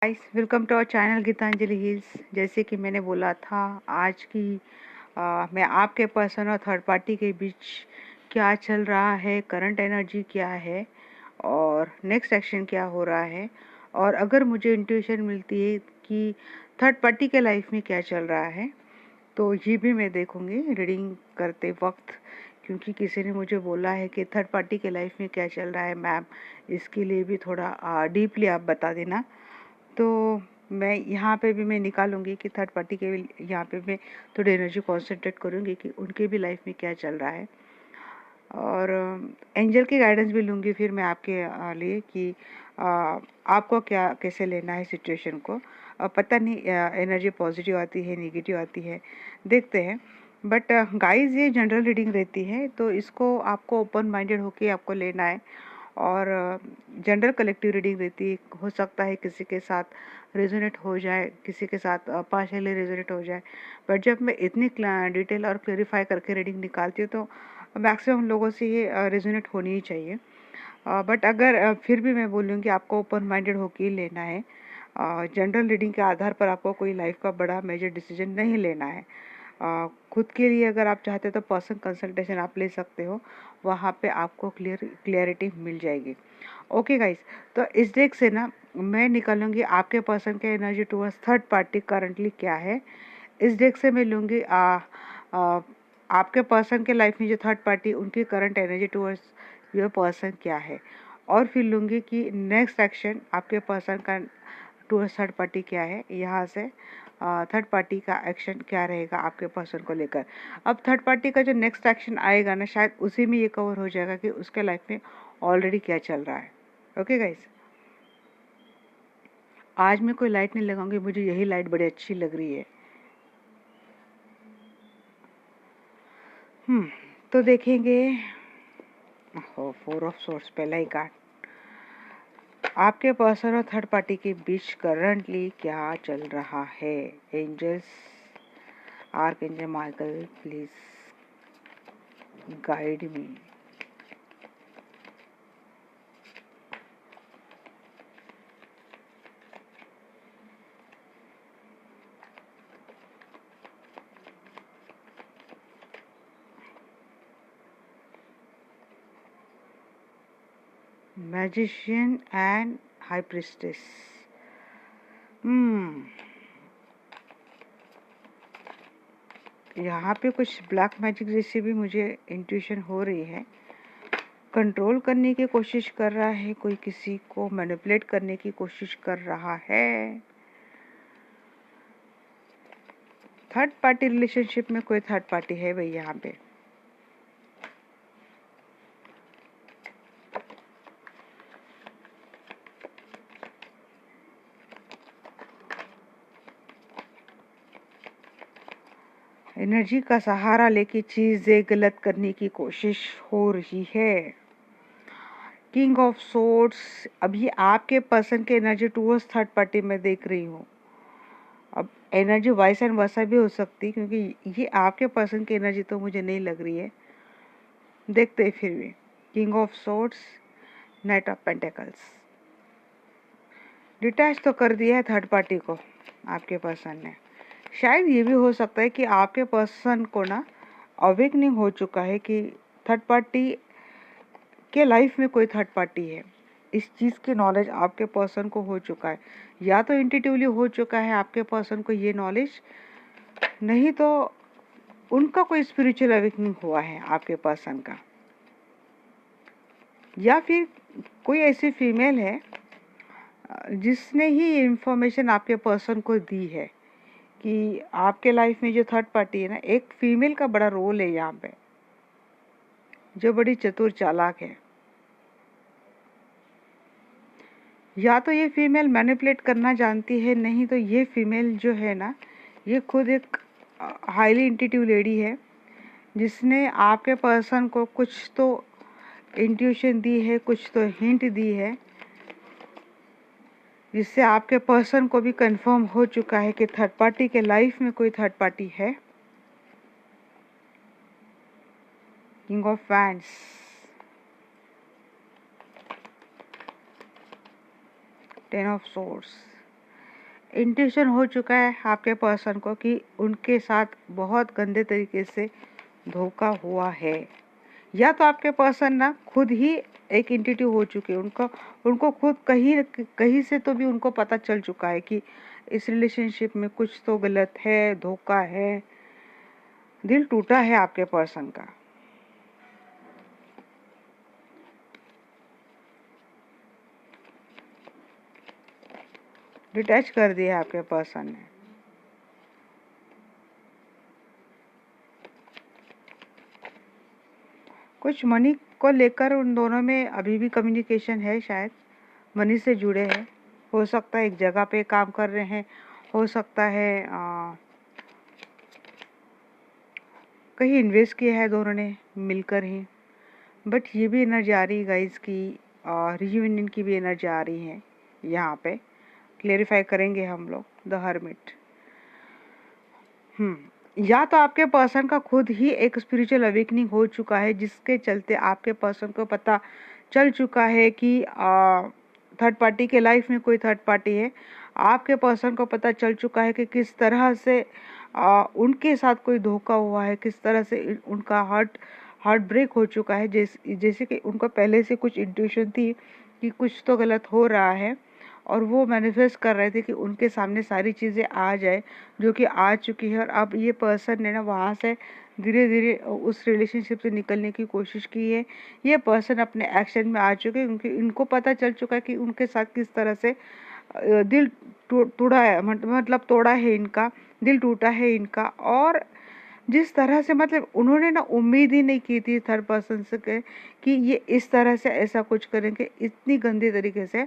Guys welcome to our channel Geetanjali Hills. जैसे कि मैंने बोला था आज की मैं आपके पर्सन और थर्ड पार्टी के बीच क्या चल रहा है, करंट एनर्जी क्या है और नेक्स्ट एक्शन क्या हो रहा है, और अगर मुझे इंट्यूशन मिलती है कि थर्ड पार्टी के लाइफ में क्या चल रहा है तो ये भी मैं देखूंगी रीडिंग करते वक्त, क्योंकि किसी ने मुझे बोला है कि थर्ड पार्टी के लाइफ में क्या चल रहा है मैम, इसके लिए भी थोड़ा डीपली आप बता देना। तो मैं यहाँ पे भी मैं निकालूंगी कि थर्ड पार्टी के यहाँ पे मैं थोड़ी एनर्जी कॉन्सेंट्रेट करूँगी कि उनके भी लाइफ में क्या चल रहा है, और एंजल की गाइडेंस भी लूँगी फिर मैं आपके लिए कि आपको क्या कैसे लेना है सिचुएशन को। पता नहीं एनर्जी पॉजिटिव आती है नेगेटिव आती है, देखते हैं। बट गाइस ये जनरल रीडिंग रहती है तो इसको आपको ओपन माइंडेड होके आपको लेना है, और जनरल कलेक्टिव रीडिंग रहती है। हो सकता है किसी के साथ रेजोनेट हो जाए, किसी के साथ पार्शियली रेजोनेट हो जाए, बट जब मैं इतनी डिटेल और क्लेरिफाई करके रीडिंग निकालती हूँ तो मैक्सिमम लोगों से ये रेजोनेट होनी ही चाहिए। बट अगर फिर भी मैं बोलूँगी आपको ओपन माइंडेड होकर ही लेना है। जनरल रीडिंग के आधार पर आपको कोई लाइफ का बड़ा मेजर डिसीजन नहीं लेना है। खुद के लिए अगर आप चाहते हो तो पर्सनल कंसल्टेशन आप ले सकते हो, वहाँ पे आपको क्लियरिटी मिल जाएगी। ओके गाइस, तो इस डेक से ना मैं निकालूंगी आपके पर्सन के energy towards third party currently क्या है। इस डेक से मैं लूँगी आपके पर्सन के लाइफ में जो थर्ड पार्टी उनकी current energy towards your person क्या है, और फिर लूँगी कि नेक्स्ट एक्शन आपके पर्सन का टूवर्ड्स थर्ड पार्टी क्या है। यहाँ से थर्ड पार्टी का एक्शन क्या रहेगा आपके पर्सन को लेकर। अब थर्ड पार्टी का जो नेक्स्ट एक्शन आएगा ना, शायद उसी में ये कवर हो जाएगा कि उसके लाइफ में ऑलरेडी क्या चल रहा है। ओके गाइस, आज मैं कोई लाइट नहीं लगाऊंगी, मुझे यही लाइट बड़ी अच्छी लग रही है। तो देखेंगे। फोर ऑफ सोर्स पहला ही कार्ड। आपके पर्सन और थर्ड पार्टी के बीच करंटली क्या चल रहा है। Angels, archangel Michael, please guide me. Magician and high priestess. यहाँ पे कुछ ब्लैक मैजिक जैसी भी मुझे इंट्यूशन हो रही है। कंट्रोल करने की कोशिश कर रहा है कोई, किसी को मैनिपुलेट करने की कोशिश कर रहा है। थर्ड पार्टी रिलेशनशिप में कोई थर्ड पार्टी है भाई यहाँ पे। एनर्जी का सहारा लेके चीजें गलत करने की कोशिश हो रही है। किंग ऑफ सोर्ड्स, अभी आपके पर्सन के एनर्जी टूवर्ड्स थर्ड पार्टी में देख रही हूँ। अब एनर्जी वाइस एंड वर्सा भी हो सकती, क्योंकि ये आपके पर्सन की एनर्जी तो मुझे नहीं लग रही है। देखते हैं फिर भी। King of swords, night of pentacles. Detach तो कर दिया है थर्ड पार्टी को आपके पर्सन ने। शायद ये भी हो सकता है कि आपके पर्सन को ना अवेकनिंग हो चुका है कि थर्ड पार्टी के लाइफ में कोई थर्ड पार्टी है। इस चीज़ की नॉलेज आपके पर्सन को हो चुका है, या तो इंट्यूटिवली हो चुका है आपके पर्सन को ये नॉलेज, नहीं तो उनका कोई स्पिरिचुअल अवेकनिंग हुआ है आपके पर्सन का, या फिर कोई ऐसी फीमेल है जिसने ही इंफॉर्मेशन आपके पर्सन को दी है कि आपके लाइफ में जो थर्ड पार्टी है ना, एक फीमेल का बड़ा रोल है यहाँ पे, जो बड़ी चतुर चालाक है। या तो ये फीमेल मैनिपुलेट करना जानती है, नहीं तो ये फीमेल जो है ना, ये खुद एक हाईली इंट्यूटिव लेडी है जिसने आपके पर्सन को कुछ तो इंट्यूशन दी है, कुछ तो हिंट दी है, जिससे आपके पर्सन को भी कंफर्म हो चुका है कि थर्ड पार्टी के लाइफ में कोई थर्ड पार्टी है। King of wands, ten of swords, intuition हो चुका है आपके पर्सन को कि उनके साथ बहुत गंदे तरीके से धोखा हुआ है, या तो आपके पर्सन ना खुद ही एक एंटिटी हो चुके हैं, उनको खुद कहीं कहीं से तो भी उनको पता चल चुका है कि इस रिलेशनशिप में कुछ तो गलत है, धोखा है, दिल टूटा है आपके पर्सन का। डिटैच कर दिया आपके पर्सन ने। कुछ मनी को लेकर उन दोनों में अभी भी कम्युनिकेशन है, शायद मनी से जुड़े हैं। हो सकता है एक जगह पे काम कर रहे हैं, हो सकता है कहीं इन्वेस्ट किया है दोनों ने मिलकर ही। बट ये भी एनर्जी आ रही है गाइस की, रियूनियन की भी एनर्जी आ रही है यहाँ पे। क्लेरिफाई करेंगे हम लोग द हर्मिट। या तो आपके पर्सन का खुद ही एक स्पिरिचुअल अवेकनिंग हो चुका है, जिसके चलते आपके पर्सन को पता चल चुका है कि थर्ड पार्टी के लाइफ में कोई थर्ड पार्टी है। आपके पर्सन को पता चल चुका है कि किस तरह से उनके साथ कोई धोखा हुआ है, किस तरह से उनका हार्ट ब्रेक हो चुका है। जैसे कि उनको पहले से कुछ इंट्यूशन थी कि कुछ तो गलत हो रहा है, और वो मैनिफेस्ट कर रहे थे कि उनके सामने सारी चीज़ें आ जाए, जो कि आ चुकी है। और अब ये पर्सन ने ना वहाँ से धीरे धीरे उस रिलेशनशिप से निकलने की कोशिश की है। ये पर्सन अपने एक्शन में आ चुके हैं, क्योंकि इनको पता चल चुका है कि उनके साथ किस तरह से दिल टूटा है, मतलब तोड़ा है इनका, दिल टूटा है इनका। और जिस तरह से मतलब उन्होंने ना उम्मीद ही नहीं की थी थर्ड पर्सन से कि ये इस तरह से ऐसा कुछ करेंगे, इतनी गंदी तरीके से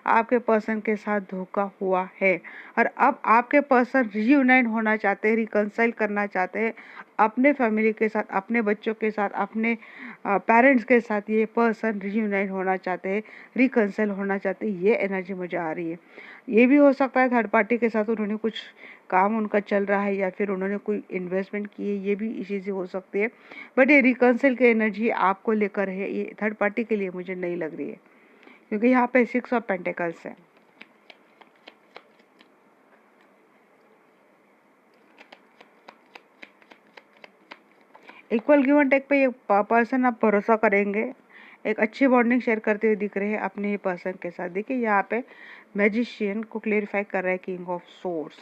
आपके पर्सन के साथ धोखा हुआ है। और अब आपके पर्सन रियूनाइट होना चाहते हैं, रिकंसाइल करना चाहते हैं अपने फैमिली के साथ, अपने बच्चों के साथ, अपने पेरेंट्स के साथ। ये पर्सन रियूनाइट होना चाहते हैं, रिकंसाइल होना चाहते हैं, ये एनर्जी मुझे आ रही है। ये भी हो सकता है थर्ड पार्टी के साथ उन्होंने कुछ काम उनका चल रहा है, या फिर उन्होंने कोई इन्वेस्टमेंट की है, ये भी चीज़ें हो सकती है। बट ये रिकंसिल की एनर्जी आपको लेकर है, ये थर्ड पार्टी के लिए मुझे नहीं लग रही है, क्योंकि यहाँ पे 6 ऑफ पेंटिकल्स है। इक्वल गिव एंड टेक पे ये पर्सन आप भरोसा करेंगे, एक अच्छी बॉन्डिंग शेयर करते हुए दिख रहे हैं अपने ही पर्सन के साथ। देखिए यहाँ पे मैजिशियन को क्लेरिफाई कर रहा है किंग ऑफ सोर्स।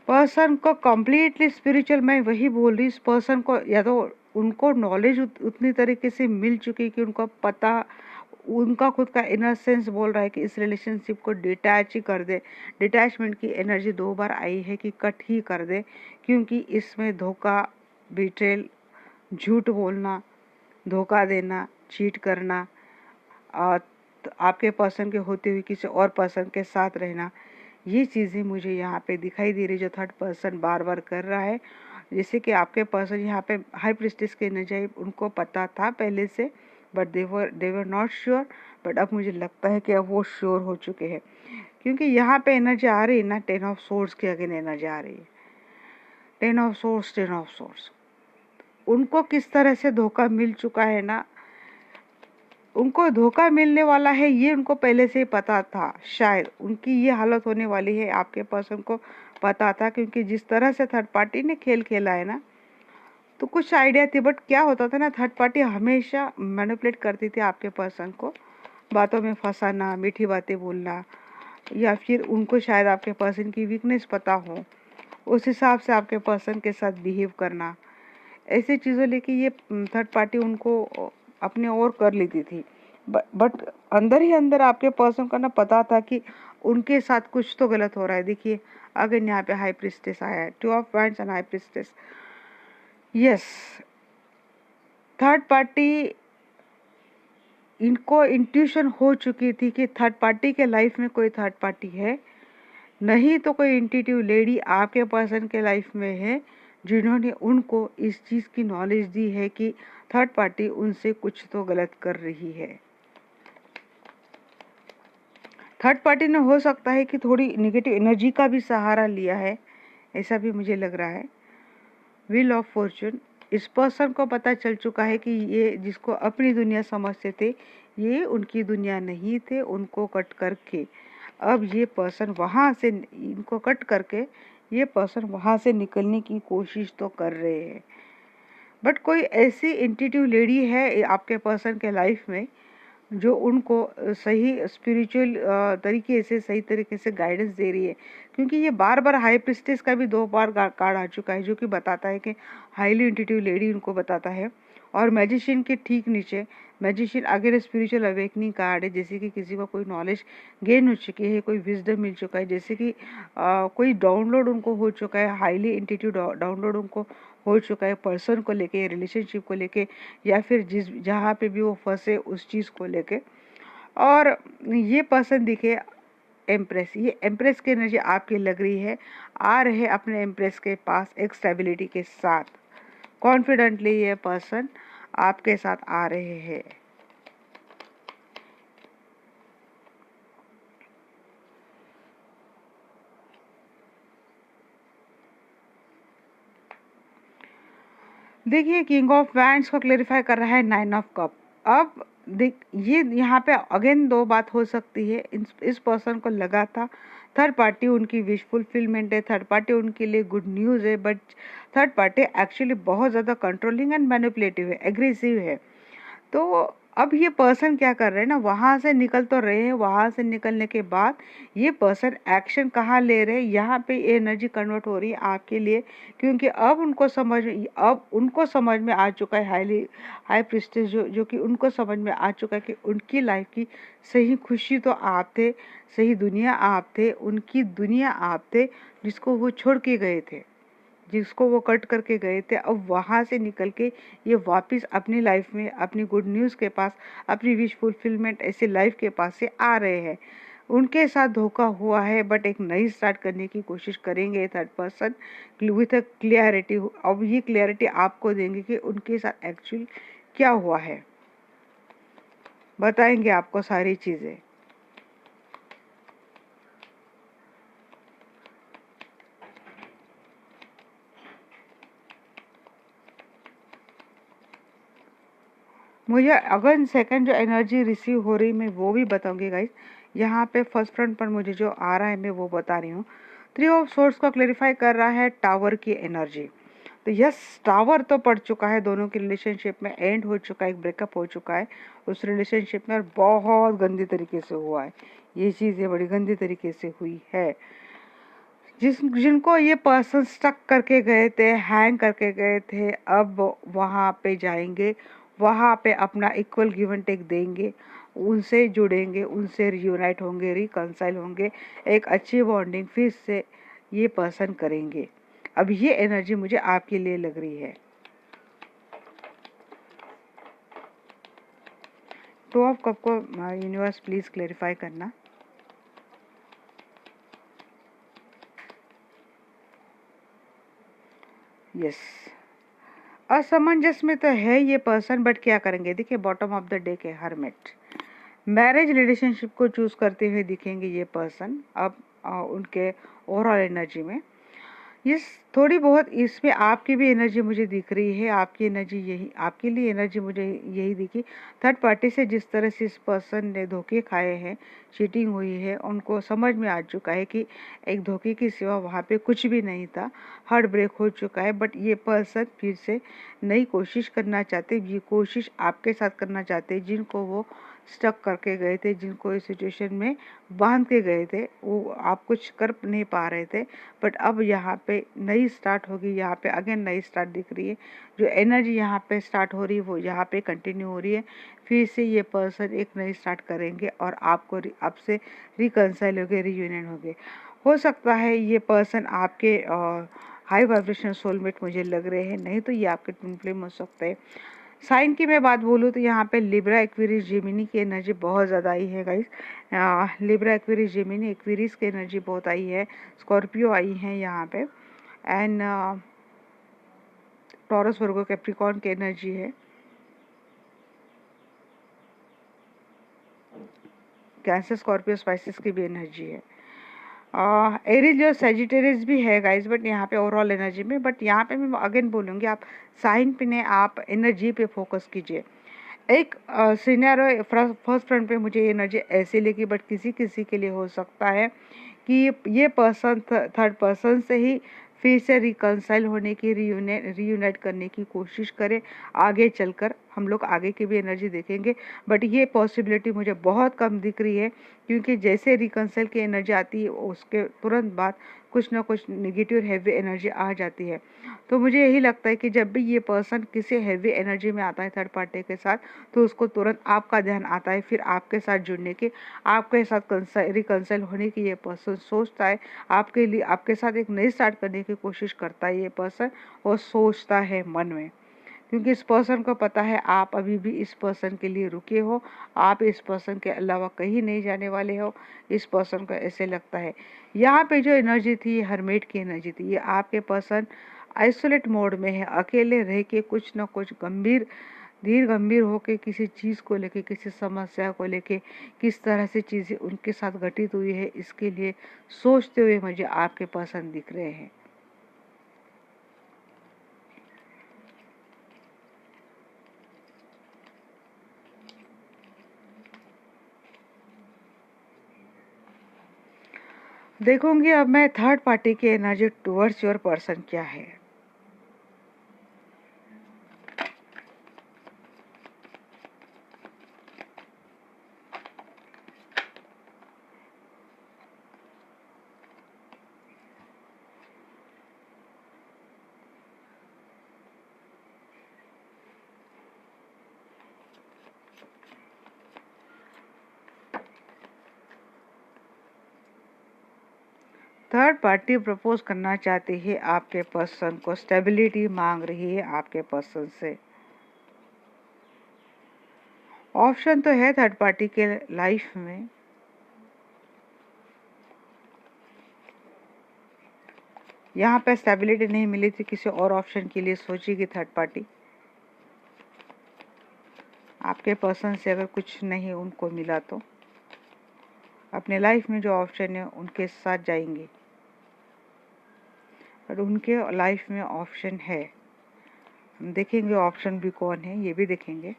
पर्सन को कम्प्लीटली स्पिरिचुअल, मैं वही बोल रही, इस पर्सन को या तो उनको नॉलेज उतनी तरीके से मिल चुकी कि उनको पता, उनका खुद का इनर सेंस बोल रहा है कि इस रिलेशनशिप को डिटैच ही कर दे। डिटैचमेंट की एनर्जी 2 बार आई है कि कट ही कर दे, क्योंकि इसमें धोखा, बिट्रेल, झूठ बोलना, धोखा देना, चीट करना, और आपके पर्सन के होते हुए किसी और पर्सन के साथ रहना, ये चीज़ें मुझे यहाँ पे दिखाई दे रही, जो थर्ड पर्सन बार बार कर रहा है। जैसे कि आपके पर्सन यहाँ पे हाई प्रिस्टेस के एनर्जी उनको पता था पहले से, but they were not sure. But अब मुझे लगता है कि अब वो श्योर हो चुके हैं, क्योंकि यहाँ पे एनर्जी आ रही है ना, 10 ऑफ सोर्स की अगेन एनर्जी आ रही है। 10 ऑफ सोर्स, 10 ऑफ सोर्स। उनको किस तरह से धोखा मिल चुका है ना, उनको धोखा मिलने वाला है ये उनको पहले से ही पता था। शायद उनकी ये हालत होने वाली है, आपके पर्सन को पता था, क्योंकि जिस तरह से थर्ड पार्टी ने खेल खेला है ना, तो कुछ आइडिया थी। बट क्या होता था ना, थर्ड पार्टी हमेशा मैनिपुलेट करती थी आपके पर्सन को, बातों में फंसाना, मीठी बातें बोलना, या फिर उनको शायद आपके पर्सन की वीकनेस पता हो, उस हिसाब से आपके पर्सन के साथ बिहेव करना। ऐसी चीज़ों लेके ये थर्ड पार्टी उनको अपने ओर कर लेती थी। बट अंदर ही अंदर आपके पर्सन को ना पता था कि उनके साथ कुछ तो गलत हो रहा है। देखिए अगर यहाँ पे हाई प्रिस्टेस आया है, 2 of wands and high priestess. Yes, third party, इनको इंट्यूशन हो चुकी थी कि थर्ड पार्टी के लाइफ में कोई थर्ड पार्टी है, नहीं तो कोई इंट्यूटिव लेडी आपके पर्सन के लाइफ में है, जिन्होंने उनको इस चीज़ की नॉलेज दी है कि थर्ड पार्टी उनसे कुछ तो गलत कर रही है। थर्ड पार्टी ने हो सकता है कि थोड़ी नेगेटिव एनर्जी का भी सहारा लिया है, ऐसा भी मुझे लग रहा है। व्हील ऑफ फॉर्चून, इस पर्सन को पता चल चुका है कि ये जिसको अपनी दुनिया समझते थे, ये उनकी दुनिया नहीं थे। उनको कट करके अब ये पर्सन वहाँ से इनको कट करके ये पर्सन वहाँ से निकलने की कोशिश तो कर रहे हैं। बट कोई ऐसी इंट्यूटिव लेडी है आपके पर्सन के लाइफ में जो उनको सही स्पिरिचुअल तरीके से सही तरीके से गाइडेंस दे रही है, क्योंकि ये बार बार हाई प्रिस्टेस का भी 2 बार कार्ड आ चुका है जो कि बताता है कि हाईली इंट्यूटिव लेडी उनको बताता है। और मैजिशियन के ठीक नीचे magician again spiritual awakening card है, जैसे कि किसी को कोई नॉलेज गेन हो चुकी है, कोई विजडम मिल चुका है, जैसे कि कोई डाउनलोड उनको हो चुका है, हाईली इंट्यूटिव डाउनलोड उनको हो चुका है पर्सन को लेके, रिलेशनशिप को लेके, या फिर जहाँ पे भी वो फंसे उस चीज़ को लेके। और ये पर्सन दिखे एम्प्रेस, ये एम्प्रेस की एनर्जी आपकी लग रही है, आ रहे अपने एम्प्रेस के पास एक स्टेबिलिटी के साथ, कॉन्फिडेंटली ये पर्सन आपके साथ आ रहे हैं। देखिए किंग ऑफ वैंड्स को क्लेरिफाई कर रहा है 9 ऑफ कप। अब देख ये यहाँ पे अगेन 2 बात हो सकती है। इस पर्सन को लगा था थर्ड पार्टी उनकी विश फुलफिलमेंट है, थर्ड पार्टी उनके लिए गुड न्यूज़ है, बट थर्ड पार्टी एक्चुअली बहुत ज़्यादा कंट्रोलिंग एंड मैनिपुलेटिव है, एग्रेसिव है। तो अब ये पर्सन क्या कर रहे हैं ना, वहाँ से निकल तो रहे हैं, वहाँ से निकलने के बाद ये पर्सन एक्शन कहाँ ले रहे हैं, यहाँ पे एनर्जी कन्वर्ट हो रही है आपके लिए, क्योंकि अब उनको समझ में आ चुका है, हाई प्रिस्टेस जो कि उनको समझ में आ चुका है कि उनकी लाइफ की सही खुशी तो आप थे, सही दुनिया आप थे, उनकी दुनिया आप थे जिसको वो छोड़ के गए थे, जिसको वो कट करके गए थे। अब वहाँ से निकल के ये वापस अपनी लाइफ में, अपनी गुड न्यूज़ के पास, अपनी विश फुलफिलमेंट ऐसे लाइफ के पास से आ रहे हैं। उनके साथ धोखा हुआ है, बट एक नई स्टार्ट करने की कोशिश करेंगे third person with a clarity. अब ये क्लियरिटी आपको देंगे कि उनके साथ एक्चुअल क्या हुआ है, बताएंगे आपको सारी चीज़ें। मुझे अगर सेकंड जो एनर्जी रिसीव हो रही मैं वो भी बताऊंगी गाइस। यहाँ पे फर्स्ट फ्रंट पर मुझे जो आ रहा है मैं वो बता रही हूँ। 3 ऑफ सोर्स को क्लेरिफाई कर रहा है टावर की एनर्जी। तो यस, टावर तो पड़ चुका है, दोनों की रिलेशनशिप में एंड हो चुका है, एक ब्रेकअप हो चुका है उस रिलेशनशिप में, और बहुत गंदी तरीके से हुआ है। ये चीज़ें बड़ी गंदी तरीके से हुई है। जिनको ये पर्सन स्टक करके गए थे, हैंग करके गए थे, अब वहाँ पे जाएंगे, वहाँ पे अपना इक्वल गिव एंड टेक देंगे, उनसे जुड़ेंगे, उनसे रियूनाइट होंगे, रिकंसाइल होंगे, एक अच्छी बॉन्डिंग फिर से ये पर्सन करेंगे। अब ये एनर्जी मुझे आपके लिए लग रही है। 2 ऑफ कप को यूनिवर्स प्लीज क्लेरिफाई करना। यस, असमंजस में तो है ये पर्सन, बट क्या करेंगे। देखिए बॉटम ऑफ द डे के हरमिट मैरिज रिलेशनशिप को चूज करते हुए दिखेंगे ये पर्सन। अब उनके ओवरऑल एनर्जी में ये थोड़ी बहुत इसमें आपकी भी एनर्जी मुझे दिख रही है। आपकी एनर्जी यही, आपके लिए एनर्जी मुझे यही दिखी। थर्ड पार्टी से जिस तरह से इस पर्सन ने धोखे खाए हैं, चीटिंग हुई है, उनको समझ में आ चुका है कि एक धोखे की सिवा वहाँ पे कुछ भी नहीं था, हार्ट ब्रेक हो चुका है। बट ये पर्सन फिर से नई कोशिश करना चाहते, ये कोशिश आपके साथ करना चाहते, जिनको वो स्टक करके गए थे, जिनको इस सिचुएशन में बांध के गए थे, वो आप कुछ कर नहीं पा रहे थे। बट अब यहाँ पे नई स्टार्ट होगी, यहाँ पे अगेन नई स्टार्ट दिख रही है। जो एनर्जी यहाँ पे स्टार्ट हो रही है वो यहाँ पे कंटिन्यू हो रही है। फिर से ये पर्सन एक नई स्टार्ट करेंगे और आपको आपसे रिकंसाइल होगे, रीयूनियन होगे। हो सकता है ये पर्सन आपके हाई वाइब्रेशन सोलमेट मुझे लग रहे हैं, नहीं तो ये आपके ट्विन फ्लेम हो सकते हैं। साइन की मैं बात बोलूँ तो यहाँ पे लिब्रा, एक्वेरियस, जेमिनी की एनर्जी बहुत ज़्यादा आई है guys. Libra, Aquarius, Gemini, Aquarius की एनर्जी बहुत आई है, स्कॉर्पियो आई है यहाँ पे, एंड टॉरस, वर्गो, कैप्रिकॉर्न की एनर्जी है, कैंसर, स्कॉर्पियो, स्पाइसिस की भी एनर्जी है, एरीज और सेजिटेरियस भी है गाइस। बट यहाँ पे ओवरऑल एनर्जी में, बट यहाँ पे मैं अगेन बोलूँगी आप साइन पे ने आप एनर्जी पे फोकस कीजिए। एक सिनेरियो फर्स्ट फ्रंट पे मुझे एनर्जी ऐसी लगी, बट किसी किसी के लिए हो सकता है कि ये पर्सन थर्ड पर्सन से ही फिर से रिकंसाइल होने की, रीयूनाइट करने की कोशिश करे। आगे चलकर हम लोग आगे की भी एनर्जी देखेंगे, बट ये पॉसिबिलिटी मुझे बहुत कम दिख रही है, क्योंकि जैसे रिकंसाइल की एनर्जी आती है उसके तुरंत बाद कुछ ना कुछ निगेटिव हैवी एनर्जी आ जाती है। तो मुझे यही लगता है कि जब भी ये पर्सन किसी हैवी एनर्जी में आता है थर्ड पार्टी के साथ, तो उसको तुरंत आपका ध्यान आता है, फिर आपके साथ जुड़ने के, आपके साथ रिकंसाइल होने की ये पर्सन सोचता है, आपके लिए आपके साथ एक नई स्टार्ट करने की कोशिश करता है ये पर्सन, और सोचता है मन में, क्योंकि इस पर्सन को पता है आप अभी भी इस पर्सन के लिए रुके हो, आप इस पर्सन के अलावा कहीं नहीं जाने वाले हो। इस पर्सन को ऐसे लगता है। यहाँ पे जो एनर्जी थी, ये हरमेट की एनर्जी थी। ये आपके पर्सन आइसोलेट मोड में है, अकेले रह के कुछ न कुछ धीर गंभीर होकर किसी चीज़ को लेके, किसी समस्या को लेके, किस तरह से चीज़ें उनके साथ घटित हुई है, इसके लिए सोचते हुए मुझे आपके पर्सन दिख रहे हैं। देखूंगी अब मैं थर्ड पार्टी की एनर्जी टुवर्ड्स योर पर्सन क्या है। थर्ड पार्टी प्रपोज करना चाहती है आपके पर्सन को, स्टेबिलिटी मांग रही है आपके पर्सन से। ऑप्शन तो है थर्ड पार्टी के लाइफ में, यहाँ पे स्टेबिलिटी नहीं मिली थी, किसी और ऑप्शन के लिए सोचेगी थर्ड पार्टी। आपके पर्सन से अगर कुछ नहीं उनको मिला तो अपने लाइफ में जो ऑप्शन है उनके साथ जाएंगे, और उनके लाइफ में ऑप्शन है। हम देखेंगे ऑप्शन भी कौन है, ये भी देखेंगे।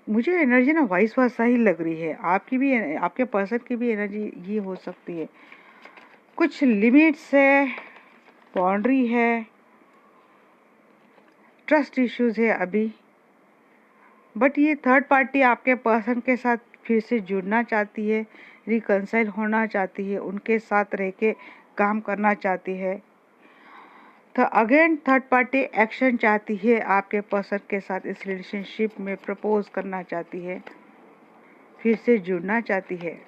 मुझे एनर्जी ना वाइस वर्सा ही लग रही है। आपकी भी, आपके पर्सन की भी एनर्जी ये हो सकती है। कुछ लिमिट्स है, बाउंड्री है, ट्रस्ट इश्यूज है अभी, बट ये थर्ड पार्टी आपके पर्सन के साथ फिर से जुड़ना चाहती है, रिकंसाइल होना चाहती है, उनके साथ रह के काम करना चाहती है। तो अगेन थर्ड पार्टी एक्शन चाहती है आपके पर्सन के साथ, इस रिलेशनशिप में प्रपोज करना चाहती है, फिर से जुड़ना चाहती है।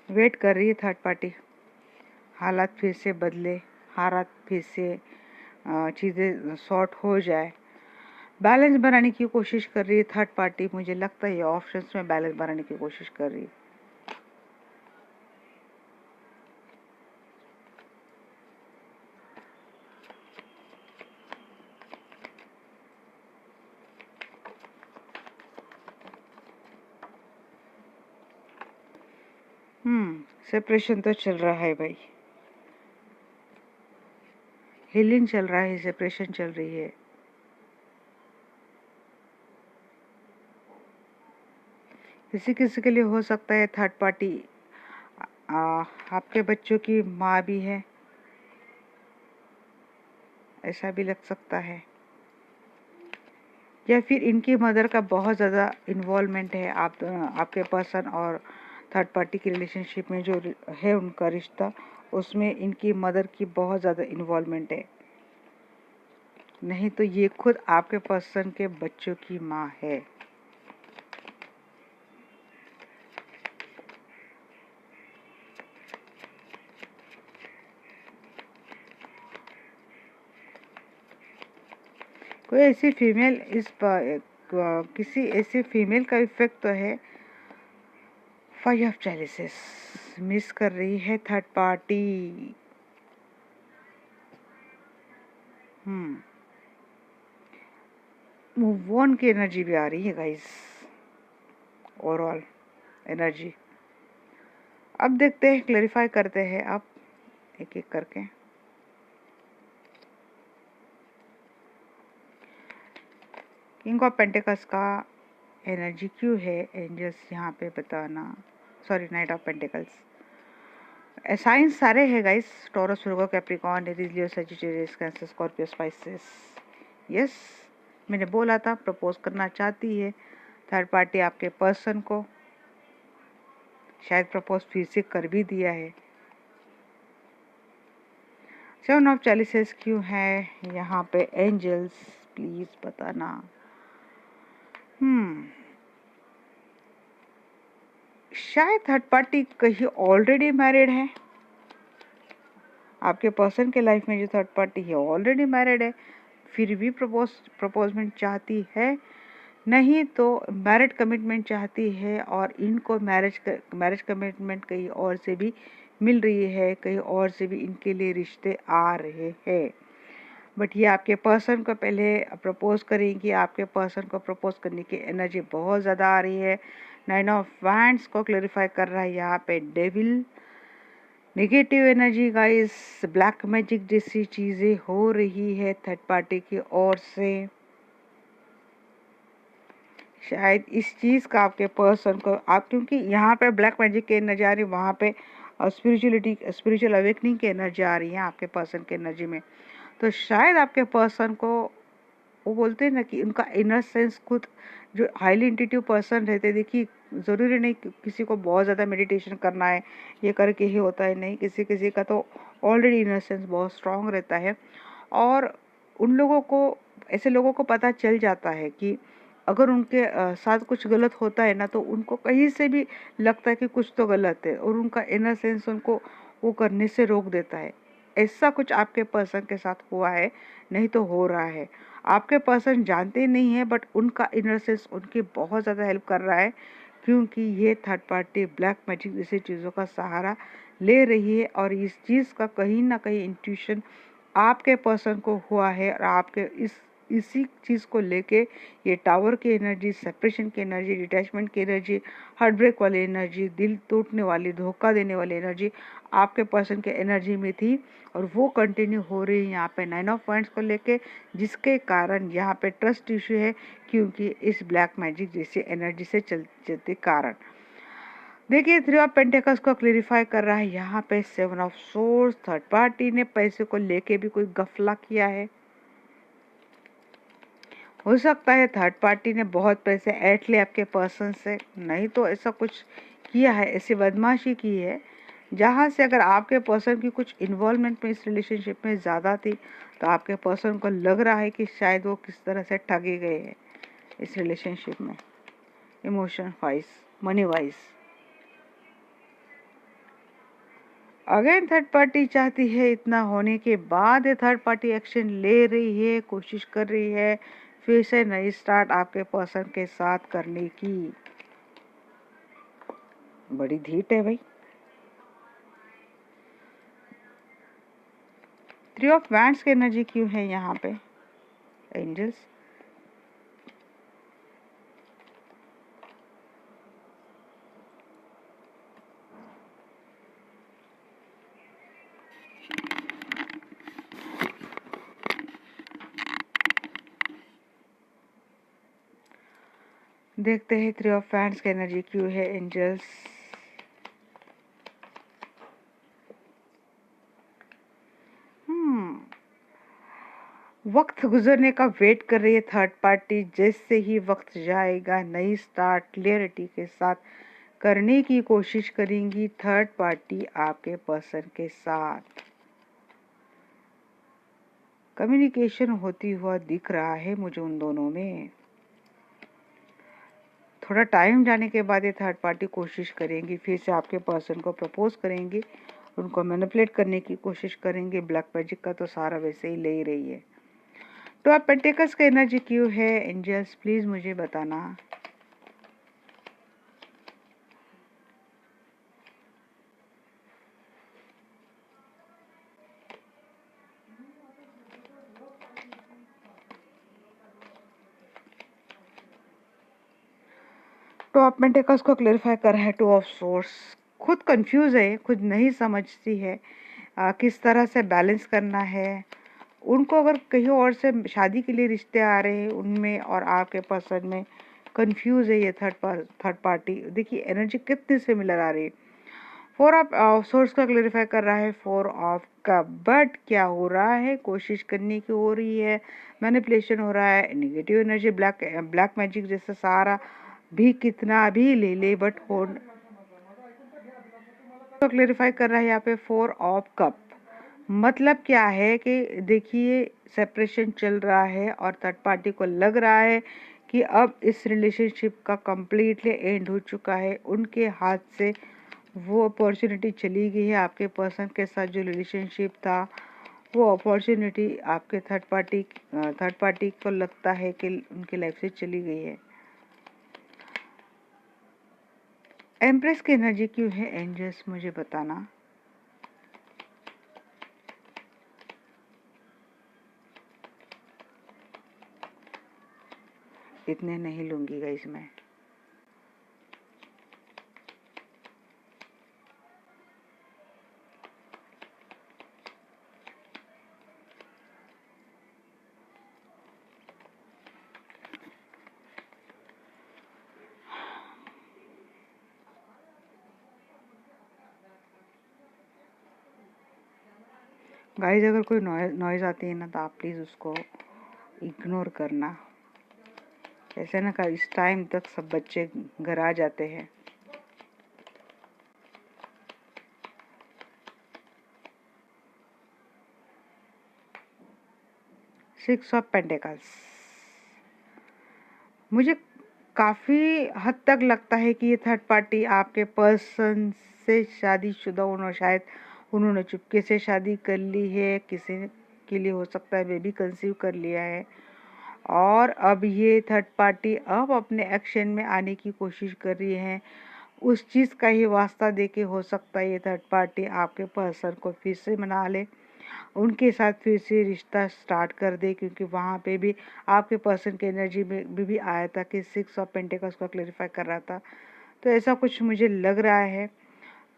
वेट कर रही है थर्ड पार्टी, हालात फिर से बदले, हालात फिर से चीज़ें सॉर्ट हो जाए, बैलेंस बनाने की कोशिश कर रही है थर्ड पार्टी। मुझे लगता है ये ऑप्शंस में बैलेंस बनाने की कोशिश कर रही है। सेपरेशन तो चल रहा है भाई, हीलिंग चल रहा है, सेपरेशन चल रही है। किसी किसी के लिए हो सकता है थर्ड पार्टी आपके बच्चों की माँ भी है, ऐसा भी लग सकता है, या फिर इनकी मदर का बहुत ज़्यादा इन्वॉल्वमेंट है आपके पर्सन और थर्ड पार्टी की रिलेशनशिप में जो है उनका रिश्ता, उसमें इनकी मदर की बहुत ज़्यादा इन्वॉल्वमेंट है। नहीं तो ये खुद आपके पर्सन के बच्चों की माँ है। कोई ऐसी फीमेल किसी ऐसी फीमेल का इफेक्ट तो है फाइव ऑफ चैलिसेस, मिस कर रही है थर्ड पार्टी। मूव ऑन की एनर्जी भी आ रही है गाइस, ओवरऑल एनर्जी। अब देखते हैं, क्लैरिफाई करते हैं अब एक एक करके। किंग ऑफ पेंटिकल्स का एनर्जी क्यों है एंजल्स यहाँ पे बताना। Sorry, knight of pentacles. Signs सारे हैं guys, Taurus, Virgo, Capricorn, Aries, Leo, Sagittarius, Cancer, Scorpio, Pisces. Yes, मैंने बोला था प्रपोज करना चाहती है थर्ड पार्टी आपके पर्सन को, शायद प्रपोज फिर से कर भी दिया है। सेवन ऑफ चैलिसेस क्यों है यहाँ पे एंजल्स, प्लीज बताना। शायद थर्ड पार्टी कहीं ऑलरेडी मैरिड है। आपके पर्सन के लाइफ में जो थर्ड पार्टी है ऑलरेडी मैरिड है, फिर भी प्रपोजमेंट चाहती है, नहीं तो मैरिड कमिटमेंट चाहती है, और इनको मैरिज कमिटमेंट कहीं और से भी मिल रही है, कहीं और से भी इनके लिए रिश्ते आ रहे हैं। बट ये आपके पर्सन को पहले प्रपोज करेंगी, आपके पर्सन को प्रपोज करने की एनर्जी बहुत ज़्यादा आ रही है। नाइन ऑफ वैंड्स को क्लैरिफाई कर रहा है यहाँ पे devil. Negative energy guys, black magic जैसी चीज़ें हो रही है थर्ड पार्टी की ओर से। शायद इस चीज़ का आपके पर्सन को आप, क्योंकि यहाँ पे ब्लैक मैजिक की एनर्जी आ रही है, वहाँ पे स्पिरिचुअल अवेकनिंग की एनर्जी आ रही है आपके पर्सन की एनर्जी में। तो शायद आपके पर्सन को, वो बोलते हैं ना कि उनका इनर सेंस खुद, जो हाईली इंट्यूटिव पर्सन रहते, देखिए ज़रूरी नहीं किसी को बहुत ज़्यादा मेडिटेशन करना है, ये करके ही होता है, नहीं, किसी किसी का तो ऑलरेडी इनर सेंस बहुत स्ट्रांग रहता है, और उन लोगों को, ऐसे लोगों को पता चल जाता है कि अगर उनके साथ कुछ गलत होता है ना, तो उनको कहीं से भी लगता है कि कुछ तो गलत है, और उनका इनर सेंस उनको वो करने से रोक देता है। ऐसा कुछ आपके पर्सन के साथ हुआ है, नहीं तो हो रहा है। आपके पर्सन जानते नहीं है, बट उनका इनर सेंस उनकी बहुत ज़्यादा हेल्प कर रहा है, क्योंकि ये थर्ड पार्टी ब्लैक मैजिक जैसी चीज़ों का सहारा ले रही है, और इस चीज़ का कहीं ना कहीं इंट्यूशन आपके पर्सन को हुआ है, और आपके इसी चीज़ को लेके ये टावर की एनर्जी, सेपरेशन की एनर्जी, डिटैचमेंट की एनर्जी, हार्ट ब्रेक वाली एनर्जी, दिल टूटने वाली, धोखा देने वाली एनर्जी आपके पर्सन के एनर्जी में थी, और वो कंटिन्यू हो रही है यहाँ पे नाइन ऑफ पॉइंट्स को लेके, जिसके कारण यहाँ पे ट्रस्ट इशू है, क्योंकि इस ब्लैक मैजिक जैसी एनर्जी से चलते कारण। देखिए, थ्री ऑफ पेंटिकल्स को क्लेरिफाई कर रहा है यहाँ पे seven of source. Third party ने पैसे को लेके भी कोई गफला किया है, हो सकता है थर्ड पार्टी ने बहुत पैसे ऐंठ ले आपके पर्सन से, नहीं तो ऐसा कुछ किया है, ऐसी बदमाशी की है जहाँ से अगर आपके पर्सन की कुछ इन्वॉल्वमेंट में इस रिलेशनशिप में ज़्यादा थी, तो आपके पर्सन को लग रहा है कि शायद वो किस तरह से ठगे गए हैं इस रिलेशनशिप में, emotion wise, money wise. Again third party चाहती है, इतना होने के बाद ये थर्ड पार्टी एक्शन ले रही है, कोशिश कर रही है फिर से नई स्टार्ट आपके पर्सन के साथ करने की। बड़ी धीट है भाई। थ्री ऑफ वैंड्स की एनर्जी क्यों है यहाँ पे एंजल्स। देखते हैं थ्री ऑफ वैंड्स की एनर्जी क्यों है एंजल्स। वक्त गुजरने का वेट कर रही है थर्ड पार्टी, जैसे ही वक्त जाएगा नई स्टार्ट क्लियरिटी के साथ करने की कोशिश करेंगी थर्ड पार्टी आपके पर्सन के साथ। कम्युनिकेशन होती हुआ दिख रहा है मुझे उन दोनों में। थोड़ा टाइम जाने के बाद ये थर्ड पार्टी कोशिश करेंगी, फिर से आपके पर्सन को प्रपोज करेंगी, उनको मैनिपुलेट करने की कोशिश करेंगे। ब्लैक मैजिक का तो सारा वैसे ही ले ही रही है। तो आप पेंटिकल्स का एनर्जी क्यों है एंजल्स, प्लीज मुझे बताना। टू ऑफ पेंटिकल्स को क्लेरिफाई कर रहा है टू ऑफ सोर्स। खुद कंफ्यूज है, खुद नहीं समझती है किस तरह से बैलेंस करना है। उनको अगर कहीं और से शादी के लिए रिश्ते आ रहे हैं उनमें और आपके पर्सन में कंफ्यूज है ये थर्ड पार्टी। देखिए एनर्जी कितने सिमिलर आ रही है। फोर ऑफ सोर्स का क्लेरिफाई कर रहा है फोर ऑफ का, बट क्या हो रहा है, कोशिश करने की हो रही है, मैनिपुलेशन हो रहा है, नेगेटिव एनर्जी, ब्लैक मैजिक जैसा सारा भी कितना भी ले ले बट हो। तो क्लेरिफाई कर रहा है यहाँ पे फोर ऑफ कप। मतलब क्या है कि देखिए सेपरेशन चल रहा है और थर्ड पार्टी को लग रहा है कि अब इस रिलेशनशिप का कम्प्लीटली एंड हो चुका है, उनके हाथ से वो अपॉर्चुनिटी चली गई है। आपके पर्सन के साथ जो रिलेशनशिप था वो अपॉर्चुनिटी आपके थर्ड पार्टी को लगता है कि उनकी लाइफ से चली गई है। एम्प्रेस की एनर्जी क्यों है एंजल्स, मुझे बताना। इतने नहीं लूंगी गाइस मैं। गाइस अगर कोई नॉइज आती है ना तो आप प्लीज़ उसको इग्नोर करना। ऐसे ना इस टाइम तक सब बच्चे घर आ जाते हैं। सिक्स ऑफ पेंटिकल्स, मुझे काफ़ी हद तक लगता है कि ये थर्ड पार्टी आपके पर्सन से शादीशुदा उन्होंने शायद उन्होंने चुपके से शादी कर ली है, किसी के लिए हो सकता है बेबी कंसीव कर लिया है और अब ये थर्ड पार्टी अब अपने एक्शन में आने की कोशिश कर रही है। उस चीज़ का ही वास्ता देके हो सकता है ये थर्ड पार्टी आपके पर्सन को फिर से मना ले, उनके साथ फिर से रिश्ता स्टार्ट कर दे, क्योंकि वहाँ पे भी आपके पर्सन की एनर्जी में भी आया था कि सिक्स ऑफ पेंटिकल्स को क्लेरिफाई कर रहा था। तो ऐसा कुछ मुझे लग रहा है।